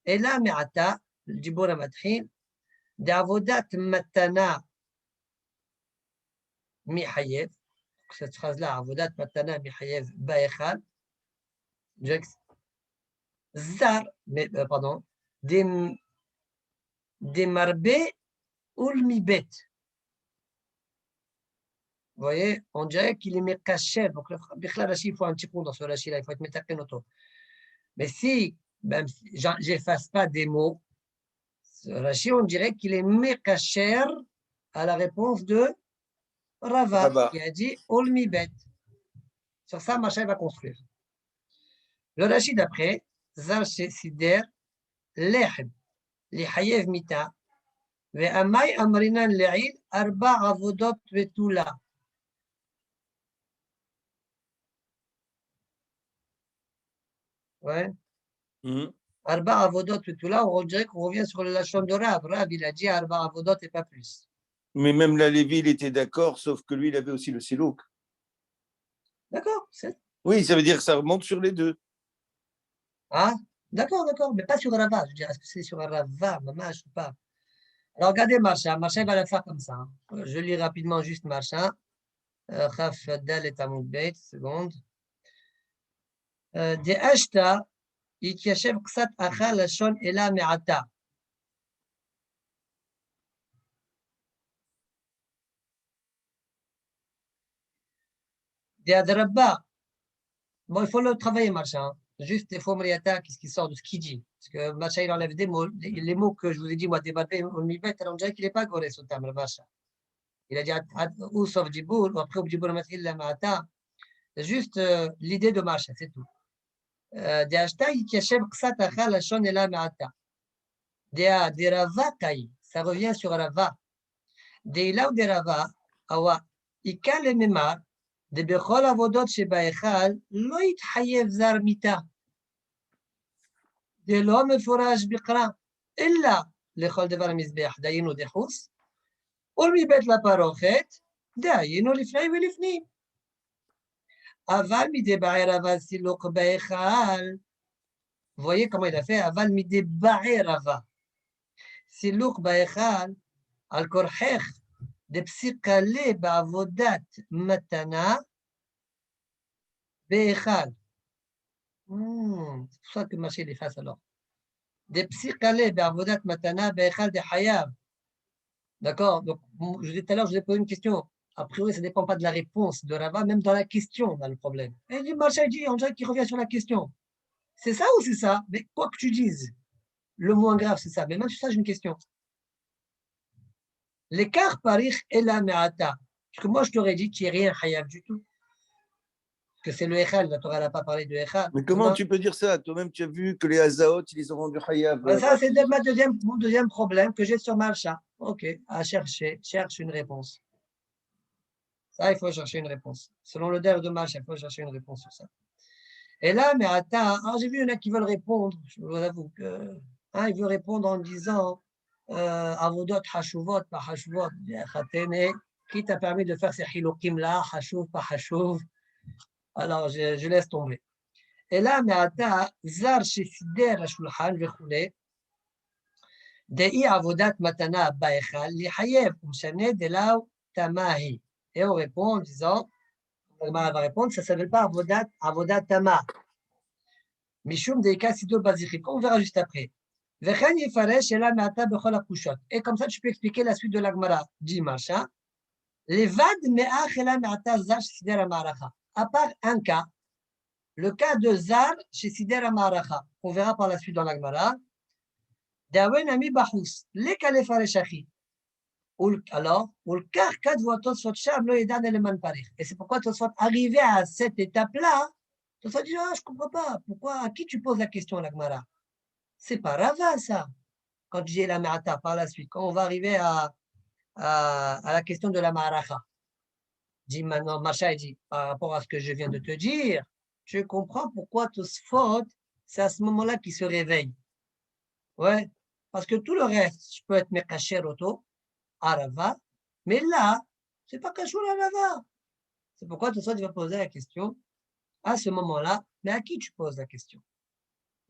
Et là, Me'ata, le Dibur Amatrin, d'Avodat Matana Mihayev, cette phrase-là, Avodat Matana Mihayev Baechal, Zar, pardon, des Marbe Ulmibet. Vous voyez, on dirait qu'il est Mekacher. Donc, le Rashi, il faut un petit coup dans ce Rashi-là, il faut être Metaken auto. Mais si, même si j'efface pas des mots, ce Rashi, on dirait qu'il est Mekacher à la réponse de Rava, qui a dit Olmibet. Sur ça, Macha va construire. Le Rashi d'après, Zar Sider, Lehem, Lihayev Mita, Ve'amay Amrinan Le'il, Arba Avodot Vetula. Ouais. Arba Avodot Vetula, on dirait qu'on revient sur le Lachon de Rav. Rav, il a dit Arba Avodot et pas plus. Mais même la Lévi, il était d'accord, sauf que lui, il avait aussi le Silouk. D'accord. Oui, ça veut dire que ça remonte sur les deux. Ah, d'accord, mais pas sur Rava. Je veux dire, est-ce que c'est sur Rava, Mamash ou pas? Alors, regardez Marcha. Marcha va le faire comme ça. Je lis rapidement juste Marcha. Chaf Dal et Tamoud Beit, seconde. Des Ashta, Ityashev Ksat Acha Lashon Ela Me'ata. Des Adrabba. Bon, il faut le travailler, Marcha. Juste, il faut me qu'est-ce qui sort de ce qu'il dit. Parce que Marcha, il enlève des mots. Les mots que je vous ai dit, moi, débatté au Mibet, on dirait qu'il n'est pas goré sur le terme, Marcha. Il a dit ou sauf Djibour, ou après Djibour Matril la Maata. C'est juste l'idée de Marcha, c'est tout. Des hashtags qui achèvent Ksat Acha Lashon Ela Maata. Des Rava Kai, ça revient sur Rava. Des Ila ou des Rava, Awa, Ika le Memar, des Bechol Avodot Sheba Echal, Lo Yithayev Zar Mita. Des Lo Meforash Bikra, Illa Lechol Devar Mizbeach, Dayino Dechus, Olmi Bet la Parochet, Dayino Lifnei Velifni. Aval mideba'er Rava silok ba'echal. Vous voyez comment il a fait? Aval mideba'er Rava silok ba'echal. Al korchech de psikale ba'avodat matana be'echal. C'est pour ça que Maché l'efface alors. De psikale ba'avodat matana be'echal de hayab. D'accord? Donc, tout à l'heure, je vous ai posé une question. A priori, ça ne dépend pas de la réponse de Rava, même dans la question, on a le problème. Et il dit, on dirait qu'il revient sur la question. C'est ça ou c'est ça? Mais quoi que tu dises, le moins grave, c'est ça. Mais même sur ça, j'ai une question. L'écart parich et la me'ata. Parce que moi, je t'aurais dit qu'il n'y a rien hayab du tout. Que c'est le Echal, la Torah n'a pas parlé de Echal. Mais comment tu peux dire ça? Toi-même, tu as vu que les Hazaot, ils les ont rendus Hayab. Ça, c'est mon deuxième problème que j'ai sur Marcha. Ok, à chercher, cherche une réponse. Ça, il faut chercher une réponse. Selon le der de Marcha, il faut chercher une réponse sur ça. Et là, mais attends, j'ai vu, il y en a qui veulent répondre. Je vous avoue que il veut répondre en disant Avodot, Hashuvot, pas Hashuvot. Qui t'a permis de faire ces hilokim là, Hashuv, pas Hashuv? Alors, je laisse tomber. Et là, mais attends, Zar Shesider Shulchan, Vechoulé, Dei Avodat Matana Baechal, Lihayev, Umshane Delaw Tamahi. Et on répond en disant La Gemara va répondre, ça ne s'appelle pas avodat tama. Mishum deika sido bazichim. On verra juste après. Vechen yifaresh ela me'ata bechol hakushot. Et comme ça, tu peux expliquer la suite de la Gemara. Dit Marcha. Levad me'ach ela me'ata zar chez Sider HaMa'aracha. À part un cas, le cas de zar chez Sider HaMa'aracha. On verra par la suite dans la Gemara. Dawen ami bahus. Lekale faresh achi. Alors, et c'est pourquoi Tosfot, arrivé à cette étape-là, Tosfot dit, ah, je ne comprends pas, pourquoi, à qui tu poses la question, la Gemara? C'est pas Rava, ça. Quand j'ai la Ma'ata par la suite, quand on va arriver à la question de la Ma'aracha, dit maintenant, Macha, il dit, par rapport à ce que je viens de te dire, tu comprends pourquoi Tosfot, c'est à ce moment-là qu'il se réveille. Ouais, parce que tout le reste, je peux être Mekacher auto, Arava, mais là, c'est pas Kachou la Rava. C'est pourquoi tout ça, tu vas poser la question à ce moment-là, mais à qui tu poses la question?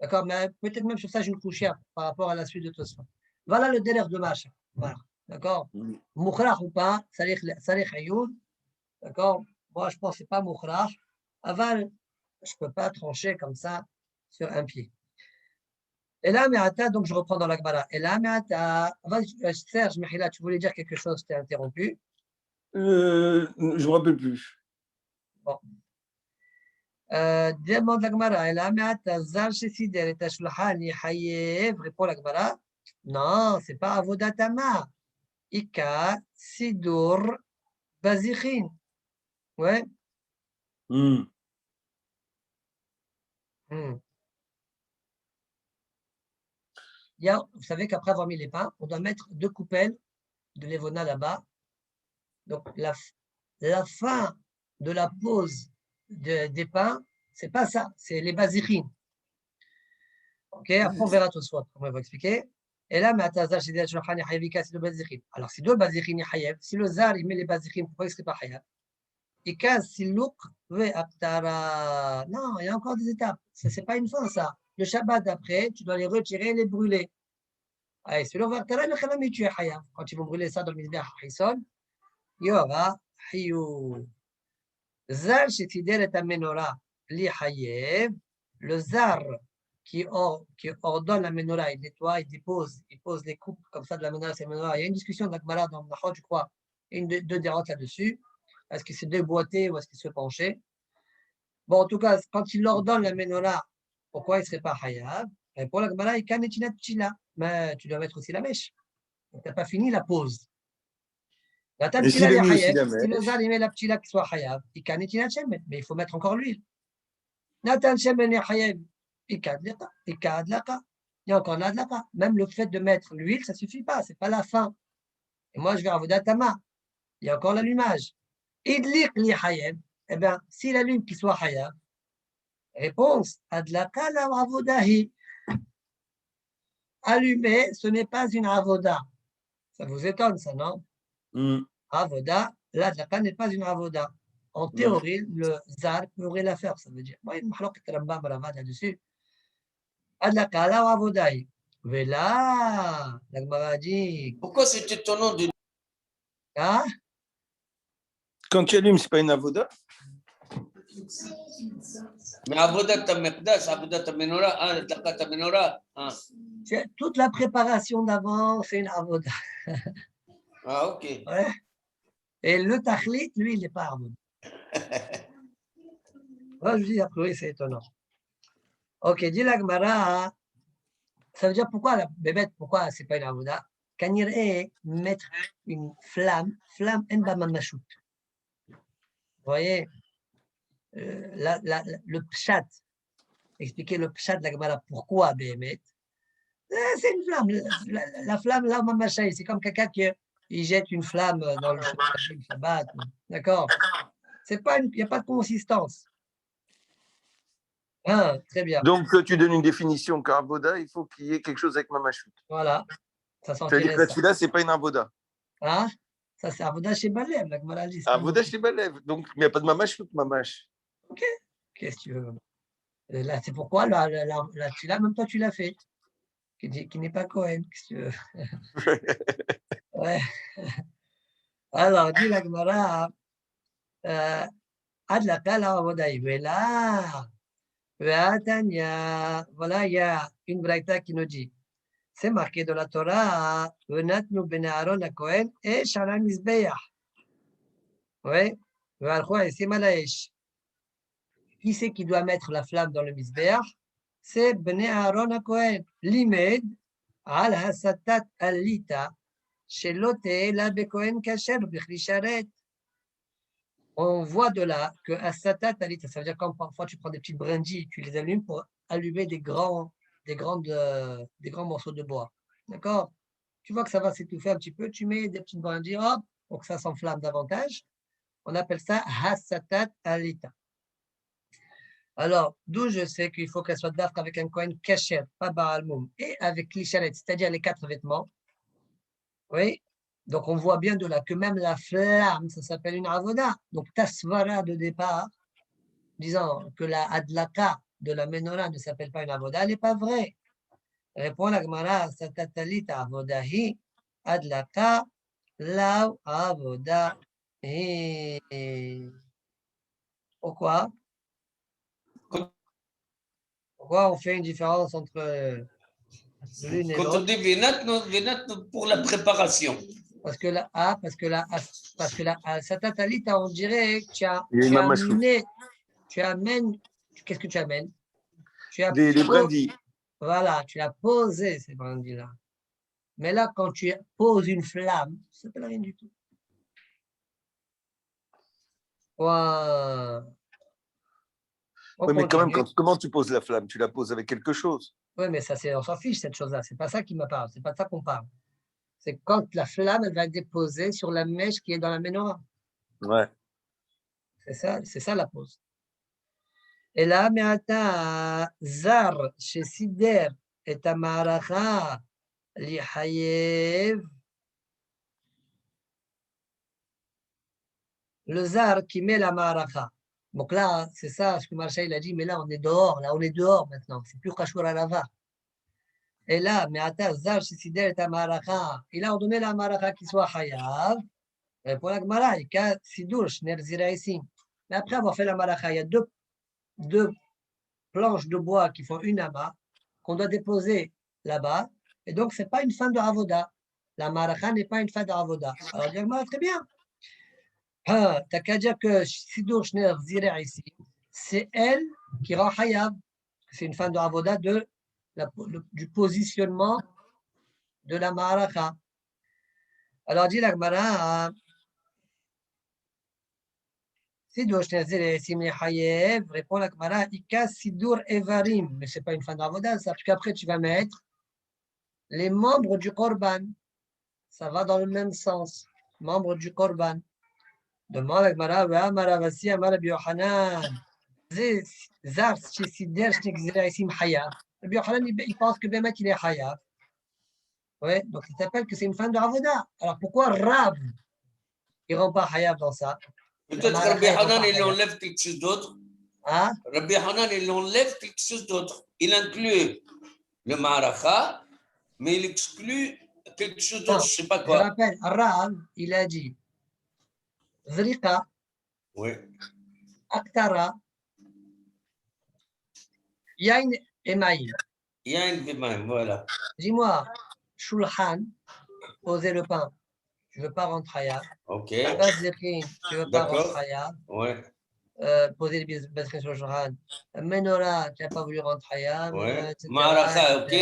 D'accord, mais peut-être même sur ça, j'ai une couchée par rapport à la suite de tout ça. Voilà le délai de Macha. Voilà. D'accord? Moukhrach ou pas, Salih Ayoud. D'accord? Moi, je pense que ce n'est pas Moukhrach. Aval, je ne peux pas trancher comme ça sur un pied. Et là, Me'ata, donc je reprends dans la Gemara. Et là, Me'ata, Serge, Mehila, tu voulais dire quelque chose, tu t'es interrompu. Je ne me rappelle plus. Bon. Demande la Gemara. Et là, Me'ata, Zar Shesider et Tashlohani Hayev, répond la Gemara. Non, ce n'est pas Avodatama. Ika, Sidur, Bazichin. Ouais. Mm. Vous savez qu'après avoir mis les pains, on doit mettre 2 coupelles de Levona là-bas. Donc, la fin de la pause des pains, ce n'est pas ça, c'est les bazichines. Ok, après on verra tout ça, comment il va expliquer. Et là, alors si deux bazichines yahayev, si le zar il met les bazichines, pourquoi il ne serait pas hayav? Ika silouk ve aptara. Non, il y a encore des étapes. Ce n'est pas une fin, ça. Le Shabbat d'après, tu dois les retirer et les brûler. Allez, silouk ve aptara, tu es hayav. Quand ils vont brûler ça dans le misbeh Hisson, il y aura hayou. Zar shetider et amenora li hayev. Le zar qui ordonne la menorah, il nettoie, il pose les coupes comme ça de la menorah, c'est la menorah. Il y a une discussion d'Agmara dans Nahot, je crois, et deux déroutes là-dessus. Est-ce qu'il se déboîtait ou est-ce qu'il se penchait? Bon, en tout cas, quand il ordonne la menorah, pourquoi il ne serait pas hayab? Et pour l'Agmara, il can etinat ptila. Mais tu dois mettre aussi la mèche. Donc, tu n'as pas fini la pause. Et s'il a mis aussi la Si le mèche, zar, il met la ptila qui soit hayab, il can etinat shemen, mais il faut mettre encore l'huile. Natan shemen est hayab. Il y a encore de l'adlaka. Même le fait de mettre l'huile, ça ne suffit pas, ce n'est pas la fin. Et moi, je vais à Vodatama. Il y a encore l'allumage. Idlik li hayab. Eh bien, s'il allume, qu'il soit hayab. Réponse, adlaka la avodahi. Allumer, ce n'est pas une avoda. Ça vous étonne, ça, non? Avoda, l'adlaka n'est pas une avoda. En théorie, le zar pourrait la faire, ça veut dire. Moi, il y a une Rambam là-dessus. Adlaka la avodahi. Mais là, la Gemara dit. Pourquoi c'est étonnant de. Hein? Quand tu allumes, ce n'est pas une avoda? Mais avodat ta-mekdash, avodat ta-menorah, adlaka ta-menorah. Toute la préparation d'avant, c'est une avoda. Ah, ok. Ouais. Et le tachlit, lui, il n'est pas avoda. Moi, je dis, a priori, c'est étonnant. Ok, dit la Gemara, ça veut dire pourquoi la bébête, pourquoi c'est pas une avoda? Kaniré, mettre une flamme en bas mamachout. Vous voyez, le pshat, expliquer le pshat de la Gemara, pourquoi Béhémet? C'est une flamme. La flamme, là, mamachaï, c'est comme quelqu'un qui jette une flamme dans le Shabbat. D'accord? Il n'y a pas de consistance. Ah, très bien. Donc, tu donnes une définition qu'un avoda, il faut qu'il y ait quelque chose avec mamachout. Voilà. Ça C'est-à-dire que la tfila, ce n'est pas une avoda. Ah, ça, c'est avoda chez Balev, la Gemara dit. Avoda chez Balev. Donc, il n'y a pas de mamachout, mamash. Ok. Qu'est-ce que tu veux? Là, c'est pourquoi la tfila, même toi, tu l'as fait. Qui n'est pas Cohen. Qu'est-ce que tu veux? Ouais. Alors, dit la Gemara, Adlaka la avoda. Et là, voilà, il y a une braïta qui nous dit, c'est marqué dans la Torah, Venatnu bene Aaron à Cohen et Shala Mizbeach. Oui, c'est Malaïch. Qui c'est qui doit mettre la flamme dans le Mizbeach? C'est Bene Aaron à Cohen. Limed al hasatat alita shelote la bekohen kasher bichli sharet. On voit de là que hasatat alita, ça veut dire quand parfois tu prends des petites brindilles, tu les allumes pour allumer des grands morceaux de bois. D'accord? Tu vois que ça va s'étouffer un petit peu, tu mets des petites brindilles, hop, pour que ça s'enflamme davantage. On appelle ça hasatat alita. Alors, d'où je sais qu'il faut qu'elle soit d'afre avec un Kohen kasher, pas Baal Moum, et avec l'isharet, c'est-à-dire les 4 vêtements. Oui. Donc, on voit bien de là que même la flamme, ça s'appelle une avoda. Donc, tasvara de départ, disant que la adlaka de la menorah ne s'appelle pas une avoda, elle n'est pas vraie. Répond la Gemara, satatalit avodahi, adlaka, lau avoda. Et pourquoi? Pourquoi on fait une différence entre l'une et Quand on l'autre? dit Vénat pour la préparation. Parce que la satatalita, on dirait que tu amènes, qu'est-ce que tu amènes? Les brindilles. Voilà, tu as posé ces brindilles-là. Mais là, quand tu poses une flamme, ça ne s'appelle rien du tout. Ouais. Oui, mais quand même, comment tu poses la flamme? Tu la poses avec quelque chose. Oui, mais ça, on s'en fiche, cette chose-là. C'est pas ça qui me parle. C'est pas de ça qu'on parle. C'est quand la flamme, elle va être déposée sur la mèche qui est dans la menorah. Ouais. C'est ça la pose. Et là, מעתה זר שסידר את המערכה לחייב, le zar qui met la maracha. Donc là, c'est ça ce que Marcha il a dit, mais là on est dehors maintenant, c'est plus Khashur Alava. Et là, מעתה זר שסידר את המערכה, il a ordonné la maracha qui soit chayav, et pour la Gemara, il y a sidur shner ziraïsim. Mais après avoir fait la maracha, il y a deux planches de bois qui font une amas, qu'on doit déposer là-bas, et donc ce n'est pas une fin de avoda. La maracha n'est pas une fin de avoda. Alors, très bien. Ah, t'as qu'à dire que Sidur Shner Zireh ici, c'est elle qui rend Hayab. C'est une fin de avoda du positionnement de la maracha. Alors, dit la Gemara, Sidur Shner Zireh Simli Hayev, répond la Gemara, Ika Sidur Evarim. Mais ce n'est pas une fin de avoda, ça, parce qu'après tu vas mettre les membres du Korban. Ça va dans le même sens. Membres du Korban. Demande à Gemara, Amara Vassi, Amara Biohanan. Zar, Shesider, Shnekziraisim Haya. Biohanan, il pense que Bémet, il est Haya. Ouais, donc il s'appelle que c'est une fin de Avoda. Alors pourquoi Rav, il ne rend pas Haya dans ça? Peut-être Rabbi Hanan, il enlève quelque chose d'autre. Hein? Rabbi Hanan, il enlève quelque chose d'autre. Il inclut le Maracha, mais il exclut quelque chose d'autre, je ne sais pas quoi. Je rappelle, Rav, il a dit Zrika, oui. Aktara, Yain et Maïm. Yain et Maïm, voilà. Dis-moi, Shulchan, poser le pain, tu ne veux pas rentrer Haya. Ok. Bazekhin, tu ne veux pas rentrer Haya. Ouais. Poser les Bazekhin sur le Shulchan. Menorah, tu n'as pas voulu rentrer Haya. Ouais. Maracha, ok.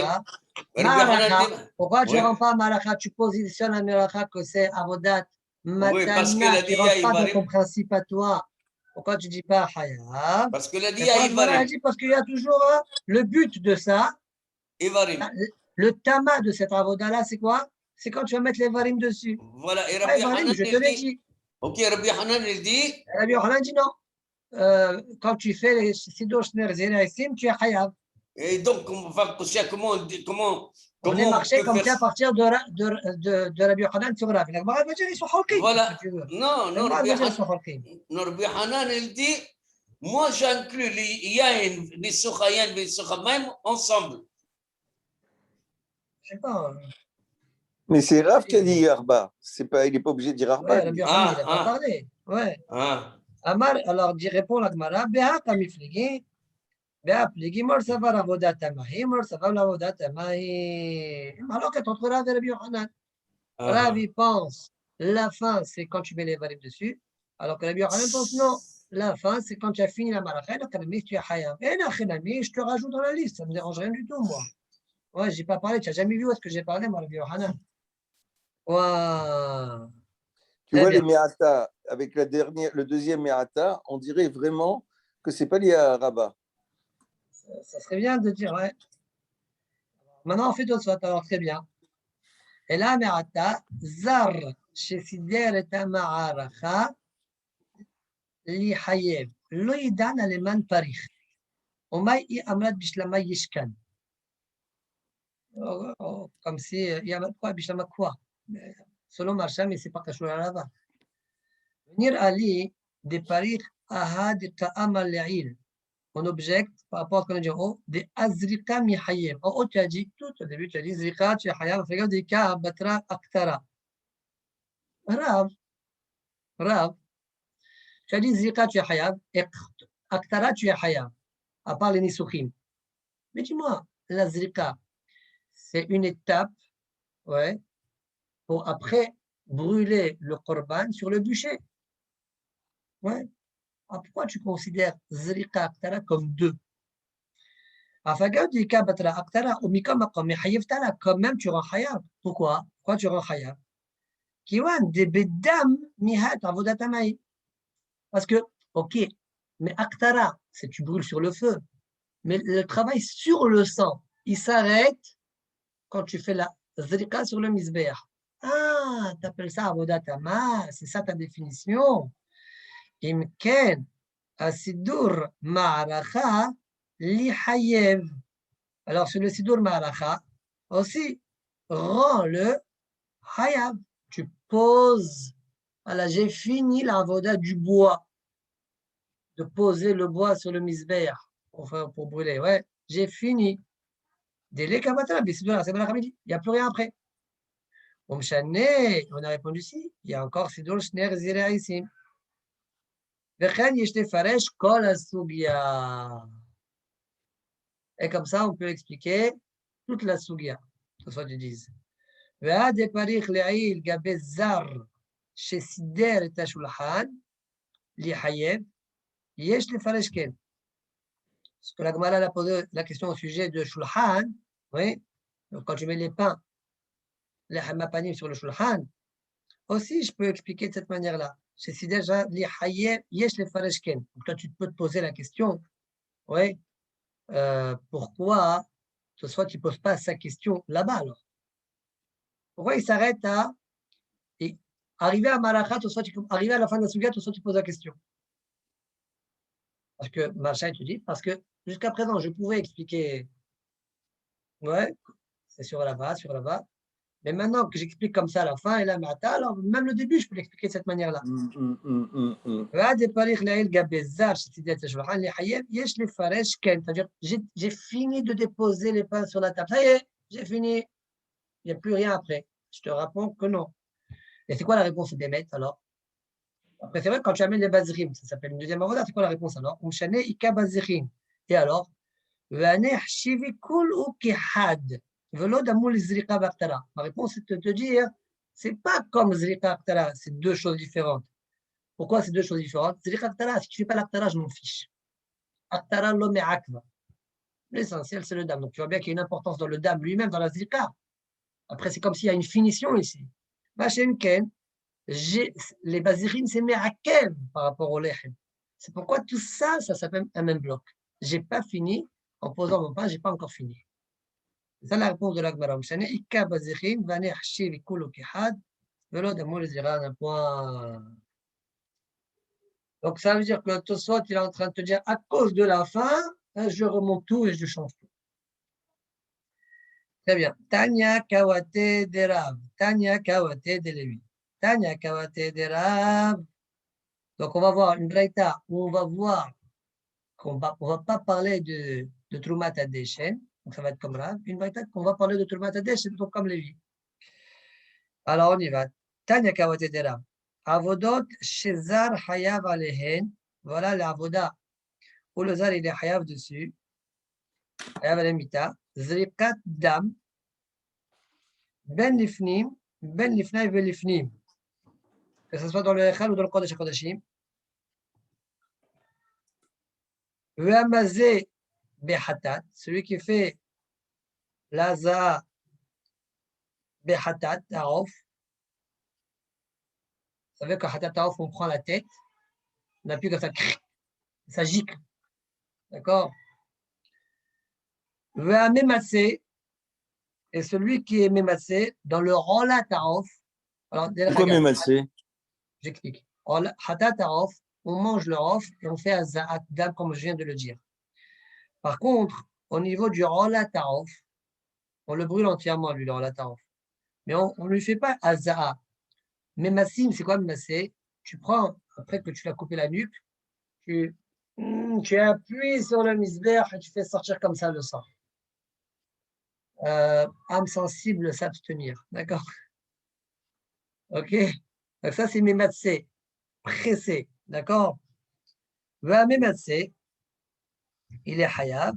Maracha, pourquoi tu ne rends pas Maracha? Tu positionnes la Maracha que c'est Avodat Matana, tu ne rentres pas dans ton principe à toi. Pourquoi tu ne dis pas Haya? Parce que la dia Ivarim. Parce qu'il y a toujours le but de ça. Ivarim. Le tamas de cette avoda-là, c'est quoi? C'est quand tu vas mettre les varim dessus. Voilà, et Rabbi Hanan, je te l'ai dit. Ok, Rabbi Hanan, il dit. Rabbi Hanan dit non. Quand tu fais les Sidur Shner Ziraisim, tu es Hayav. Et donc, on va comment on est marché comme ça à partir de Rabbi Hanan sur Rav. Voilà. Non, Rabbi Hanan, il dit, moi j'inclus les Yain, les Sochayan, les Sochamayim ensemble. Je sais pas. Mais c'est Rav qui a dit Arba. Il n'est pas obligé de dire Arba. Ouais, Rabbi Hanan, il n'a pas parlé. Ouais. Amar, alors, répond la Gemara, Beha kamifligi, Beha pligi, mor savar avodat amahi, mor savar l'avodat amahi. Alors que entre Rav et Rabbi Yochanan. Rav, il pense, la fin, c'est quand tu mets les variables dessus, alors que Rabbi Yochanan pense, non, la fin, c'est quand tu as fini la malacha, donc tu es hayab. Et l'achinami, je te rajoute dans la liste, ça ne me dérange rien du tout, moi. Ouais, je n'ai pas parlé, tu n'as jamais vu où est-ce que j'ai parlé, moi, Rabbi Yochanan. Wow. Tu vois, les Me'ata, avec le deuxième Me'ata, on dirait vraiment que ce n'est pas lié à Rabat. Ça serait bien de dire, ouais. Maintenant, on fait d'autres sortes, alors très bien. Et là, Me'ata, Zar, Shesider et Ma'aracha, Li Hayev, Lo Yidan Aleman Parich. Omay I Amrad Bishlama Yishkan. Comme si, Yamad quoi, Bishlama quoi. Selon Marcham, mais c'est pas Kachou à là-bas. Venir Ali, des Parich, Ahad, Ta'amal Le'il. On objecte par rapport à ce qu'on a dit en haut, des Azrika Mihayem. En haut, tu as dit, tout au début, tu as dit Zrika, tu as Hayam, regarde des cas, Batra, Aktara. Rav, tu as dit Zrika, tu es Hayam, et Aktara, tu es Hayam, à part les Nisukhim. Mais dis-moi, la Zrika, c'est une étape, ouais, pour après brûler le Korban sur le bûcher. Ouais. Ah, pourquoi tu considères Zrika, Aktara comme deux? Quand même tu rends khayab. Pourquoi tu rends khayab? Parce que, ok, mais aktara, c'est tu brûles sur le feu. Mais le travail sur le sang, il s'arrête quand tu fais la zrika sur le misbeach. Ah, tu appelles ça avodatama, c'est ça ta définition. Imken, asidur ma'aracha li hayev. Alors, sur le Sidur Ma'alacha, aussi, rend le Hayab. Tu poses. Voilà, j'ai fini la voda du bois. De poser le bois sur le misbeach pour brûler. Ouais, j'ai fini. Délai Kamatala, il n'y a plus rien après. On a répondu si. Il y a encore Sidur Shner Zira ici. Vechen Yeshte Faresh Kol Asugia. Et comme ça, on peut expliquer toute la Sugia. C'est ce qu'ils disent. ועד הפריך לעיל גבי זר שסידר את השולחן, לחייב, יש לפרש כן. Parce que la Gemara a posé la question au sujet de shulchan, oui, donc quand je mets les pains, les hamapanim sur le shulchan, aussi je peux expliquer de cette manière-là. C'est déjà li hayev, yesh lefaresh ken. Donc toi tu peux te poser la question, oui, pourquoi, soit tu ne poses pas sa question là-bas alors. Pourquoi il s'arrête à arriver à Malachat, arriver à la fin de la Sugat, soit tu poses la question. Parce que Marcha te dit, parce que jusqu'à présent, je pouvais expliquer, ouais, c'est sur là-bas. Mais maintenant que j'explique comme ça à la fin, et là, alors même le début, je peux l'expliquer de cette manière-là. C'est-à-dire, j'ai fini de déposer les pains sur la table. Ça y est, j'ai fini. Il n'y a plus rien après. Je te réponds que non. Et c'est quoi la réponse des maîtres alors? Après, c'est vrai, quand tu amènes les bazirim, ça s'appelle une deuxième avoda, c'est quoi la réponse alors? Et alors? Ma réponse, c'est de te dire, c'est pas comme zrika aktara, c'est deux choses différentes. Pourquoi c'est deux choses différentes? Zrika aktara, si tu ne fais pas l'aktara, je m'en fiche. Aktara lo me'akva. L'essentiel, c'est le dam. Donc tu vois bien qu'il y a une importance dans le dam lui-même, dans la zrika. Après, c'est comme s'il y a une finition ici. Machem ken, les bazirim, c'est me'akev par rapport au lechem. C'est pourquoi tout ça, ça s'appelle un même bloc. Je n'ai pas fini, en posant mon pain, je n'ai pas encore fini. C'est ça la réponse de l'Agmara. Donc ça veut dire que Tosfot il est en train de te dire à cause de la fin, je remonte tout et je change tout. Très bien. Tanya Kawate de Rav. Tanya Kawate de Lévi. Tanya Kawate de Rav. Donc on va voir une braïta où on va voir qu'on va pas parler de Trumat Adeshen. Donc ça va être comme Rav. Une braïta qu'on va parler de Trumat Adeshen, donc comme Lévi. Alors on y va. Tanya Kawate de Rav. Avodot Shezar Hayav Alehen. Voilà l'avoda où le zar il est Hayav dessus. Hayav Alemita. Zrikat Dam. Ben Lifnim. Ben Lifnai Ben Lifnim. Que ce soit dans le Echal ou dans le Kodesh HaKodashim. Ve'amazé Behatat. Celui qui fait la za Behatat, Taof. Vous savez qu'à Hatat Taof, on prend la tête. On appuie comme ça gicle. D'accord? Ve'amemassé. Et celui qui est mémassé dans le Rola Taof. Alors, Pourquoi mémassé? J'explique. Hatat Taof, on mange le rof et on fait un za'at dam comme je viens de le dire. Par contre, au niveau du Rola Taof, on le brûle entièrement, lui, le Rola Taof. Mais on ne lui fait pas aza'a. Mémassim, c'est quoi mémassé? Tu prends, après que tu l'as coupé la nuque, tu appuies sur le misber et tu fais sortir comme ça le sang. Âme sensible, s'abstenir. D'accord? Ok? Donc ça, c'est mémassé, pressé. D'accord? Va mémassé, il est hayav.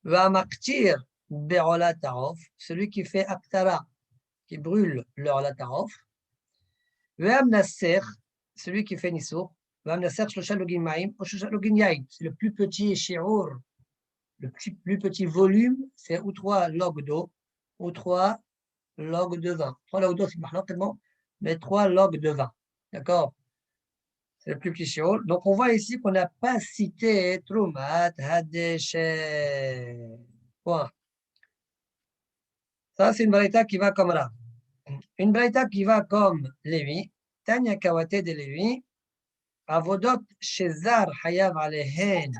Va maktir be'ola tarof, celui qui fait aktara, qui brûle le ola tarof. Va amnasser, celui qui fait nisour. Va amnasser shlosha login ma'im, ou shlosha login yain. C'est le plus petit shi'ur, le plus petit volume, c'est ou 3 logs d'eau, ou 3 logs de vin. 3 logs d'eau, c'est maintenant tellement, mais 3 logs de vin. D'accord? C'est le plus petit shi'ur. Donc on voit ici qu'on n'a pas cité Trumat Hadeshe. Point. Ça, c'est une braïta qui va comme là. Une braïta qui va comme Lévi. Tanya Kawate de Lévi. Avodot Shezar Hayav Alehen.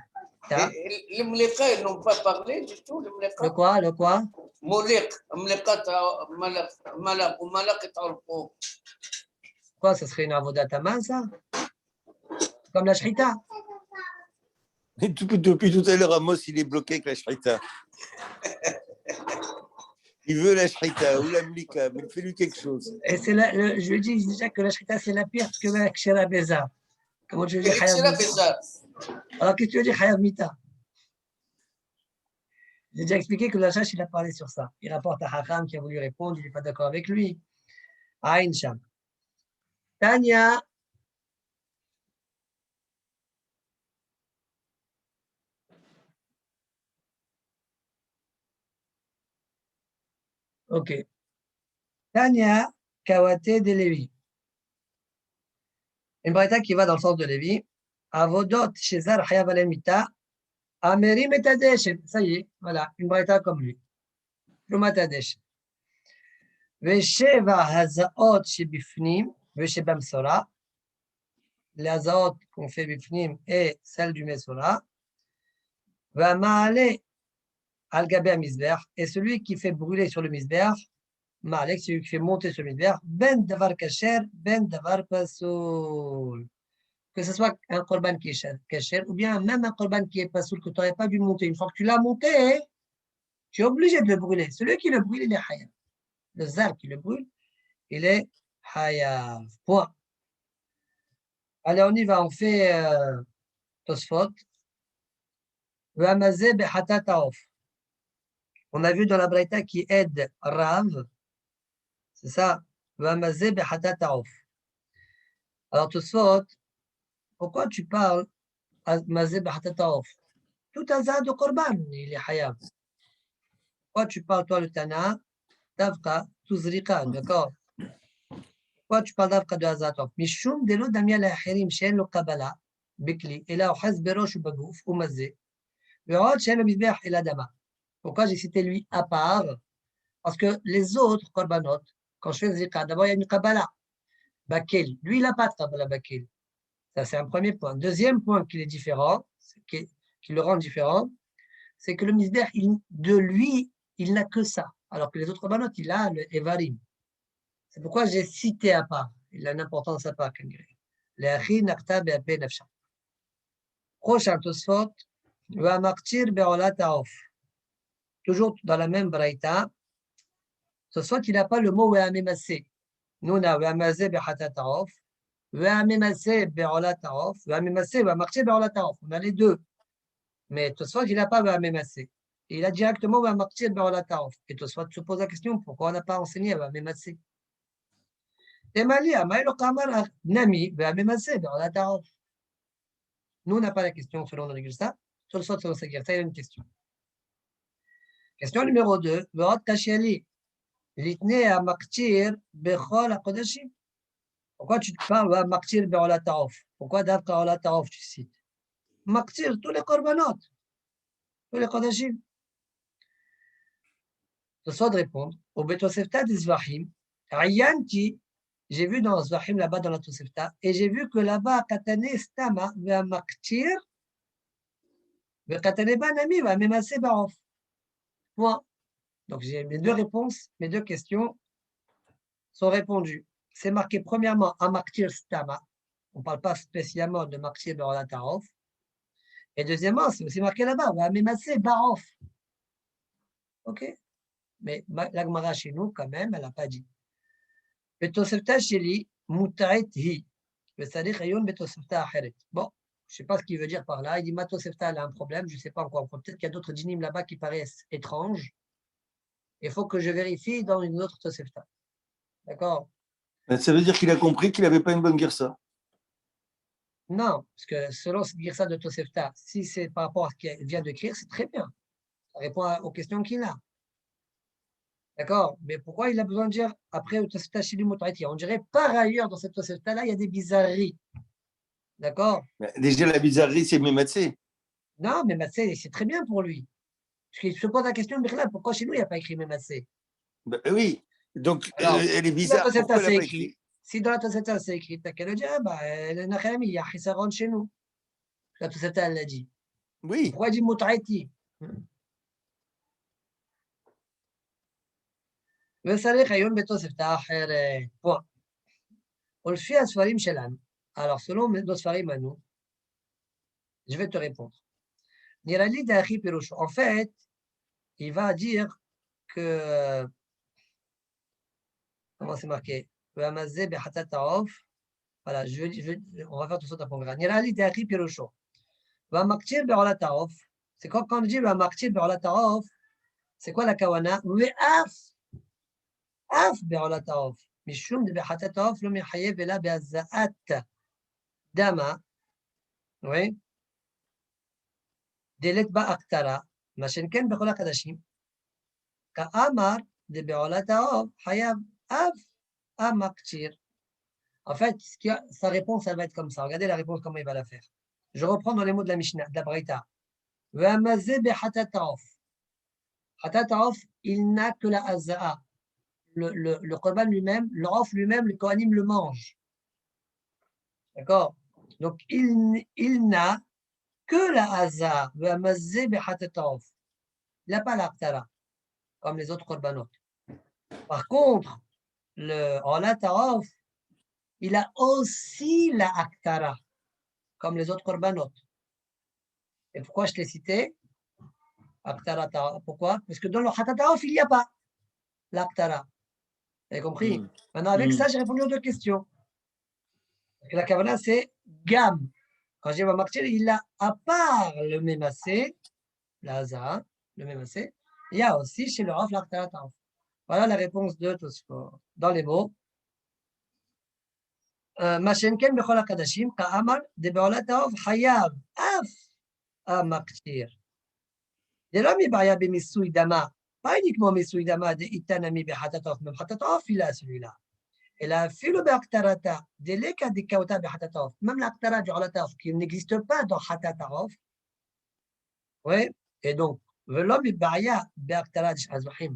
Les Mleka, ils n'ont pas parlé du tout, les Mleka. Le quoi? Le quoi? Molek, Mleka, Malak, ou Malak et Alpo. Quoi? Ça serait une avodat taman, ça? Comme la shrita? Depuis tout à l'heure, Amos, il est bloqué avec la shrita. Il veut la shrita ou la mlika, mais fais-lui quelque chose. Et c'est je lui dis déjà que la shrita, c'est la pire que la kshera beza. Comment tu veux dire hayav mita? Alors, qu'est-ce que tu veux dire hayav mita? J'ai déjà expliqué que la chache, il a parlé sur ça. Il rapporte à Hacham qui a voulu répondre, il n'est pas d'accord avec lui. Aïn Sham. Tanya. Ok. Tanya Kawate de Lévi. Une braïta qui va dans le sens de Lévi. Avodot Shezar Hayav Alemita. Amerim et Tadesh. Ça y est, voilà, une braïta comme lui. Plumat Tadesh. Vesheva Hazaot Shebifnim. Veshebam Sora. Les Hazaot qu'on fait Bifnim et celle du Mesora. Va Maale Al-Gaber Misber. Et celui qui fait brûler sur le Misber. Malek, celui qui fait monter sur le misber, ben davar kasher, ben davar pasoul. Que ce soit un korban qui est kasher, ou bien même un korban qui est pasoul, que tu n'aurais pas dû monter. Une fois que tu l'as monté, tu es obligé de le brûler. Celui qui le brûle, il est hayav. Le zar qui le brûle, il est hayav. Point. Allez, on y va, on fait Tosfot. V'amazé behatat taof. On a vu dans la braïta qui aide Rav. C'est ça. V'amazé behatat taof. Alors, Tosfot, pourquoi tu parles Mazé Bahatataof? Tout azad de Korban, il est Hayab. Pourquoi tu parles, toi, le Tana, Davka, Tuzrika, d'accord? Pourquoi tu parles d'Avka de Azatof? Mishum de l'eau d'Amia la Hirim, Shen le Kabbalah, Bikli, et là, au Haz Berosh ou Bagouf, ou Mazé. Le Rod, Shen le Misbeh et l'Adama. Pourquoi j'ai cité lui à part? Parce que les autres Korbanot, quand je fais Zika, d'abord il y a une Kabbalah, Bakel. Lui, il n'a pas de Kabbalah Bakel. Ça, c'est un premier point. Deuxième point qui est différent, qui le rend différent, c'est que le misber, de lui, il n'a que ça. Alors que les autres banotes, il a le Evarim. C'est pourquoi j'ai cité à part. Il a une importance à part. Prochain Tosfot, va martyr be'ola taof. Toujours dans la même braïta. Tosfot, il n'a pas le mot ve'amemassé. Nous, on a ve'amazé be'hata taof. Ve'amemase be'ola ta'of. Ve'amemase ve'amaktir be'ola ta'of. On a les deux. Mais Tosfot, il n'a pas ve'amemase. Il a directement ve'amaktir be'ola ta'of. Et Tosfot se pose la question, pourquoi on n'a pas enseigné ve'amemase? Temali amaïlo kamar nami ve'amemase be'ola ta'of. Nous, on n'a pas la question selon le Girsa. Tosfot, selon sa Girsa, il y a une question. Question numéro 2. Ve'ot tasheli. Litne amaktir be'chol ha'kodashim. Pourquoi tu te parles de Maktir Be'ola Ta'of? Pourquoi d'Afka Ola Ta'of tu cites? Maktir, tous les korbanot, tous les kodashim. Tosfot de répondre, au Betosefta des Zvahim, Ayanti, j'ai vu dans Zvahim là-bas dans la Tosefta, et j'ai vu que là-bas, Katane Stama, Ve'a Maktir, Ve'a Katane Banami, Ve'a Memase Ba'of. Point. Donc j'ai mes deux réponses, mes deux questions sont répondues. C'est marqué premièrement à Maktir Stama. On ne parle pas spécialement de Maktir Be'ola Ta'of. Et deuxièmement, c'est aussi marqué là-bas, va Memase Ba'of. Ok? Mais la Gemara chez nous, quand même, elle n'a pas dit. Betosefta Sheli, Muta'et Hi. C'est-à-dire, Ayoun Betosefta Acheret. Bon, je ne sais pas ce qu'il veut dire par là. Il dit, ma Tosefta, elle a un problème, je ne sais pas encore. Peut-être qu'il y a d'autres dynimes là-bas qui paraissent étranges. Il faut que je vérifie dans une autre Tosefta. D'accord? Ça veut dire qu'il a compris qu'il n'avait pas une bonne Girsa. Non, parce que selon ce Girsa de Tosefta, si c'est par rapport à ce qu'il vient d'écrire, c'est très bien. Ça répond aux questions qu'il a. D'accord? Mais pourquoi il a besoin de dire après au Tosefta Shili Mutaiti? On dirait par ailleurs dans cette Tosefta-là, il y a des bizarreries. D'accord? Déjà, la bizarrerie, c'est Mematsé. Non, mais Matsé, c'est très bien pour lui. Parce qu'il se pose la question, pourquoi chez nous, il n'y a pas écrit Mematsé? Ben, oui, donc Alors, elle est si bizarre. la Tosefta Pourquoi elle c'est n'a pas écrit, écrit? si dans la Tosefta c'est écrit, t'as qu'à le dire, le Nachami, il y a Chisaron chez nous. La Tosefta, elle l'a dit. Oui. Pourquoi il dit Mutaiti? וצריך עיון בתוספתא אחרת. פה. ולפי הספרים שלנו, alors selon nos ספרים à nous, je vais te répondre. נראה לי דאחי פירושו. En fait, il va dire que, comment c'est marqué? והמזה בחטאת העוף. Voilà, on va faire tout ça dans le נראה לי דאחי פירושו. והמקטיר בעולת העוף, c'est quand on dit והמקטיר בעולת העוף, c'est quoi la kawana? ואף בעולת העוף. משום דבחטאת העוף לא מחייב אלא בהזעת דמה, oui, דלת בה אקטרה, מה שכן בכל הקדשים, כאמר דבעולת העוף חייב אף המקטיר. En fait, sa réponse, elle va être comme ça. Regardez la réponse, comment il va la faire. Je reprends dans les mots de la Mishnah, de la Braïta. Ve'amazeh behatat ha'of. Hatat ha'of, il n'a que la haza'a. Le korban lui-même, le off lui-même, le kohanim le mange. D'accord? Donc, il n'a que la haza'a. Ve'amazeh behatat ha'of. Il n'a pas l'aqtara, comme les autres korbanot. Par contre, le olat ha'of, il a aussi la aktara, comme les autres korbanot. Et pourquoi je l'ai cité? Aktara, pourquoi? Parce que dans le khatataof, il n'y a pas l'aktara. Vous avez compris? Maintenant, avec ça, j'ai répondu aux deux questions. Parce que la kavana, c'est gam. Quand je dis maktir, il a, à part le mémassé, la haza, le mémassé, il y a aussi chez le raf l'aktara taof. Voilà la réponse de Tosfot. Dans les mots. מה שאין כן בכל הקדשים, כאמר דבעולת העוף חייב אף המקטיר. זה לא מבעיה במיסוי דמה, pas uniquement מיסוי דמה דאיתנמי בחטאת העוף, בחטאת העוף il a celui-là, אלא אפילו בהקטרתה, דלקה דקאותה בחטאת העוף, même l'aqtara בעולת העוף, qui n'existe pas dans חטאת העוף, oui, et donc, ולא מבעיה בהקטרה שאר זבחים,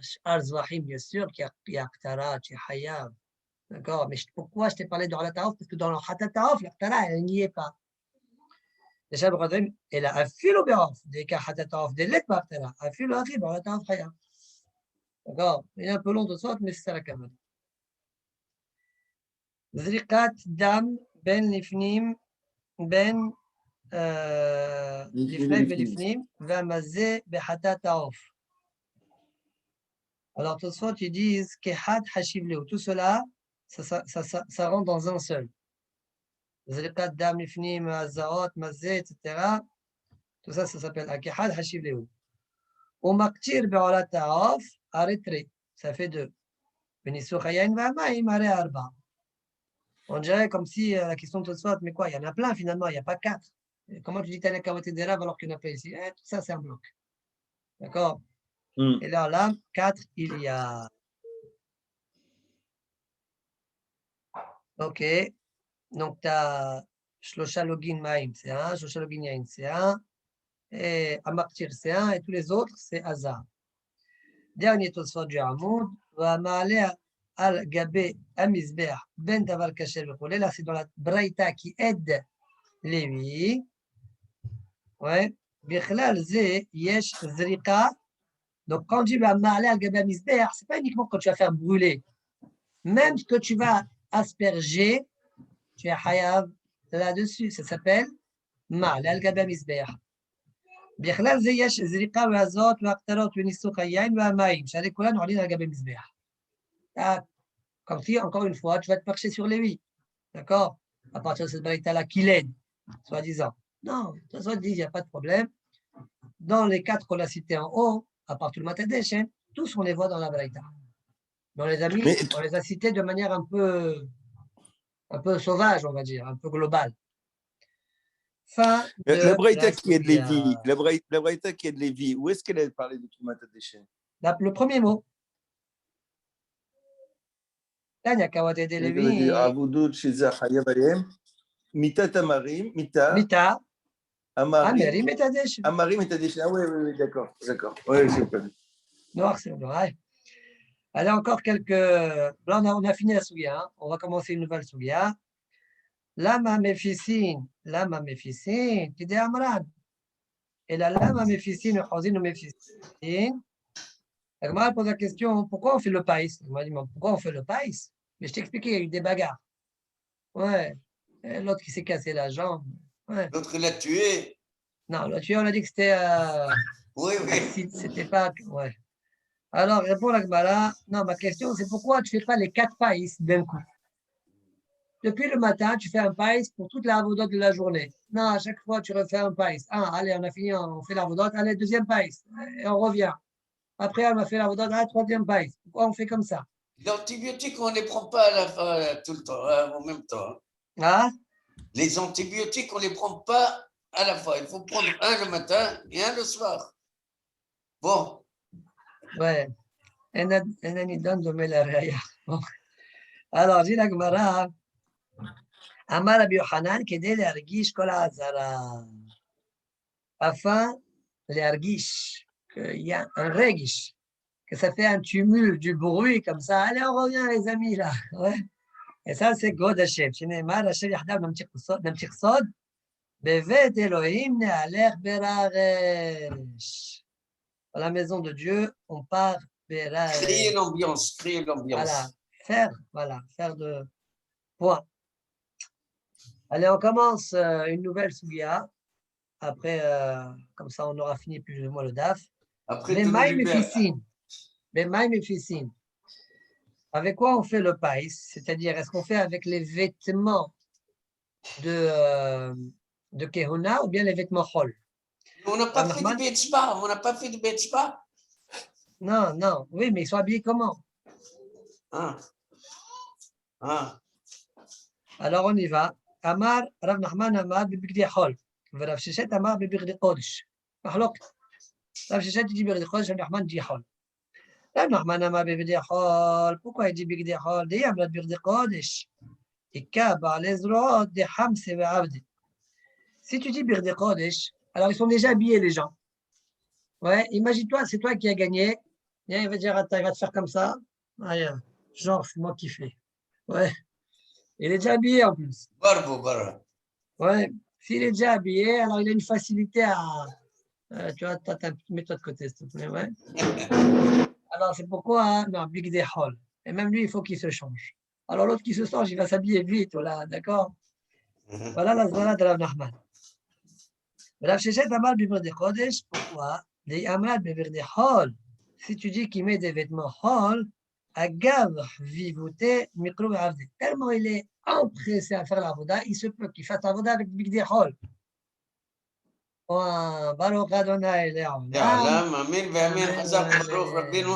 שאר זבחים, bien sûr, qu'il y a הקטרה, qui est חייב. D'accord, mais pourquoi je t'ai parlé de Halata'of? Parce que dans le Hatata'of, l'Aqtara, elle n'y est pas. Déjà, elle a un fil au béof, des cas Hatata'of, des lettres Ba'Aqtara, un fil au Achib, Halata'of, Khaya. D'accord, il est un peu long de sorte, mais c'est ça la Kabbale. Zriqat dam ben lifnim, ben lifnei velifnim, vamazé behatata'of. Alors, tout ça, ils disent Kehad Hashiv Leo. Tout cela, ça rentre dans un seul. Zriqat dam lifnim, azaot, mazé, etc. Tout ça, ça s'appelle akihad, hashiv lehu. Ou maktir be'olat ta'af, aretre. Ça fait 2. Benisur hayain va'amaim, are arba. On dirait comme si la question de Tosfot, mais quoi, il y en a plein finalement, il n'y a pas 4. Et comment tu dis Tana Kavoté des Rav alors qu'il n'y en a pas ici? Tout ça, c'est un bloc. D'accord? Et là, 4, il y a. Ok. Donc, tu as Shlosha Login Maïm, c'est 1, Shlosha Login Yain, c'est 1, et Amaktir, c'est 1, et tous les autres, c'est Hazar. Dernier Tosfot du Hamoud, va ma'aleh al gabé amizbeah ben davar kasher v'choulé. Là, c'est dans la Braïta qui aide Lévi. Ouais. Bichlal ze yesh zrika. Donc, quand tu vas ma'aleh al gabé amizbeah, c'est pas uniquement quand tu vas faire brûler. Même ce que tu vas asperger, tu es hayav là-dessus. Ça s'appelle ma'aleh al gabé amizbeah. בכלל זה יש זריקה והזות והקטרות וניסוך היין והמים, שעלי כולנו עולים על גבי מזבח. Comme si, encore une fois, tu vas te marcher sur les vies. D'accord? À partir de cette braïta-là, qui l'aide, soi-disant. Non, ça soit dit, il n'y a pas de problème. Dans les 4 qu'on a cités en haut, à part tout le matin des chaînes, tous on les voit dans la braïta. Mais on les a mis, on les a cités de manière un peu sauvage, on va dire, un peu globale. Fin de la braïta qui est de Sugia. Lévi, la braïta qui est de Lévi, où est-ce qu'elle a parlé de Troumat HaDeshen? Le premier mot. Tanya Kawate de Lévi. Avoudut Sheza Chayav Alem, Mita Tamarim, Mita. Mita. Amarim. Amarim et Tadesh. Amarim et Tadesh. Ah oui, d'accord. Oui, c'est pas bien. Noir, c'est noir. Allez, encore quelques. Là, on a fini la Sugia. Hein. On va commencer une nouvelle Sugia. Lama Mephisin, qui dit Amran. Et la Lama Mephisin, Chazin ou Mephisin. La Gemara pose la question pourquoi on fait le païs? Il m'a dit pourquoi on fait le païs? Mais je t'ai expliqué, il y a eu des bagarres. Ouais. L'autre qui s'est cassé la jambe. Ouais. L'autre l'a tué. Non, l'autre tué, on a dit que c'était. Oui. C'était pas. Ouais. Alors, répond la Gemara. Non, ma question, c'est pourquoi tu ne fais pas les 4 païs d'un coup? Depuis le matin, tu fais un païs pour toute la avodote de la journée. Non, à chaque fois, tu refais un païs. Allez, on a fini, on fait la avodote. Allez, deuxième païs. Et on revient. Après, on a fait la avodote. Allez, troisième païs. Pourquoi on fait comme ça? Les antibiotiques, on ne les prend pas à la fin, tout le temps, en même temps. Ah? Les antibiotiques, on ne les prend pas à la fois. Il faut prendre un le matin et un le soir. Bon. Ouais. Alors, dit la Gemara, Amar Rabbi Yochanan, Kedé l'argish kol ha'azara. Afin l'argish, qu'il y a un regish, que ça fait un tumulte, du bruit comme ça. Allez, on revient, les amis, là. Ouais. Et ça, c'est God Hashem. Shneimar Hashem yachdav namtich sod, bevet Elohim ne'alech beraresh. Dans la maison de Dieu, on part beraresh. Créer l'ambiance. Voilà, faire de point. Allez, on commence une nouvelle Sugia. Après, comme ça, on aura fini plus ou moins le DAF. Après, Bemaim et Fissin. Avec quoi on fait le païs? C'est-à-dire, est-ce qu'on fait avec les vêtements de Kehuna ou bien les vêtements Chol? On n'a pas fait de Betspa. Non. Oui, mais ils sont habillés comment? Alors, on y va. Amar, Rav Nachman Amar, bibigdi Chol. Rav Sheshet Amar, bibigdi Kodesh. Mahlok. Rav Sheshet dit bibigdi Kodesh, Rav Nachman dit Chol. Rav Nachman Amar, bibigdi Chol. Pourquoi il dit bibigdi Chol? Dit Amar, bibigdi Kodesh. Ikaba, les rois de Hamse et Avdi. Si tu dis bibigdi Kodesh, alors ils sont déjà habillés, les gens. Ouais, imagine-toi, c'est toi qui as gagné. Il va dire, attends, il va te faire comme ça. Genre, c'est moi qui fais. Ouais. Il est déjà habillé en plus. Ouais. S'il est déjà habillé, alors il a une facilité à. Tu vois, mets-toi de côté, s'il te plaît. Ouais. Alors, c'est pourquoi, non, Big Day Hall. Et même lui, il faut qu'il se change. Alors, l'autre qui se change, il va s'habiller vite, voilà, d'accord? Voilà la zvala de Rav Nachman. Rav Sheshet Amar Bibirde Chodesh, pourquoi? Des Amar Bibirde Hall. Si tu dis qu'il met des vêtements Hall, Tellement il est empressé à faire l'avoda, il se peut qu'il fasse l'avoda avec Bigdei Chol. Baruch Adonai Le'olam. Amen, Amen, Amen, Chazak Baruch Rabbeinu.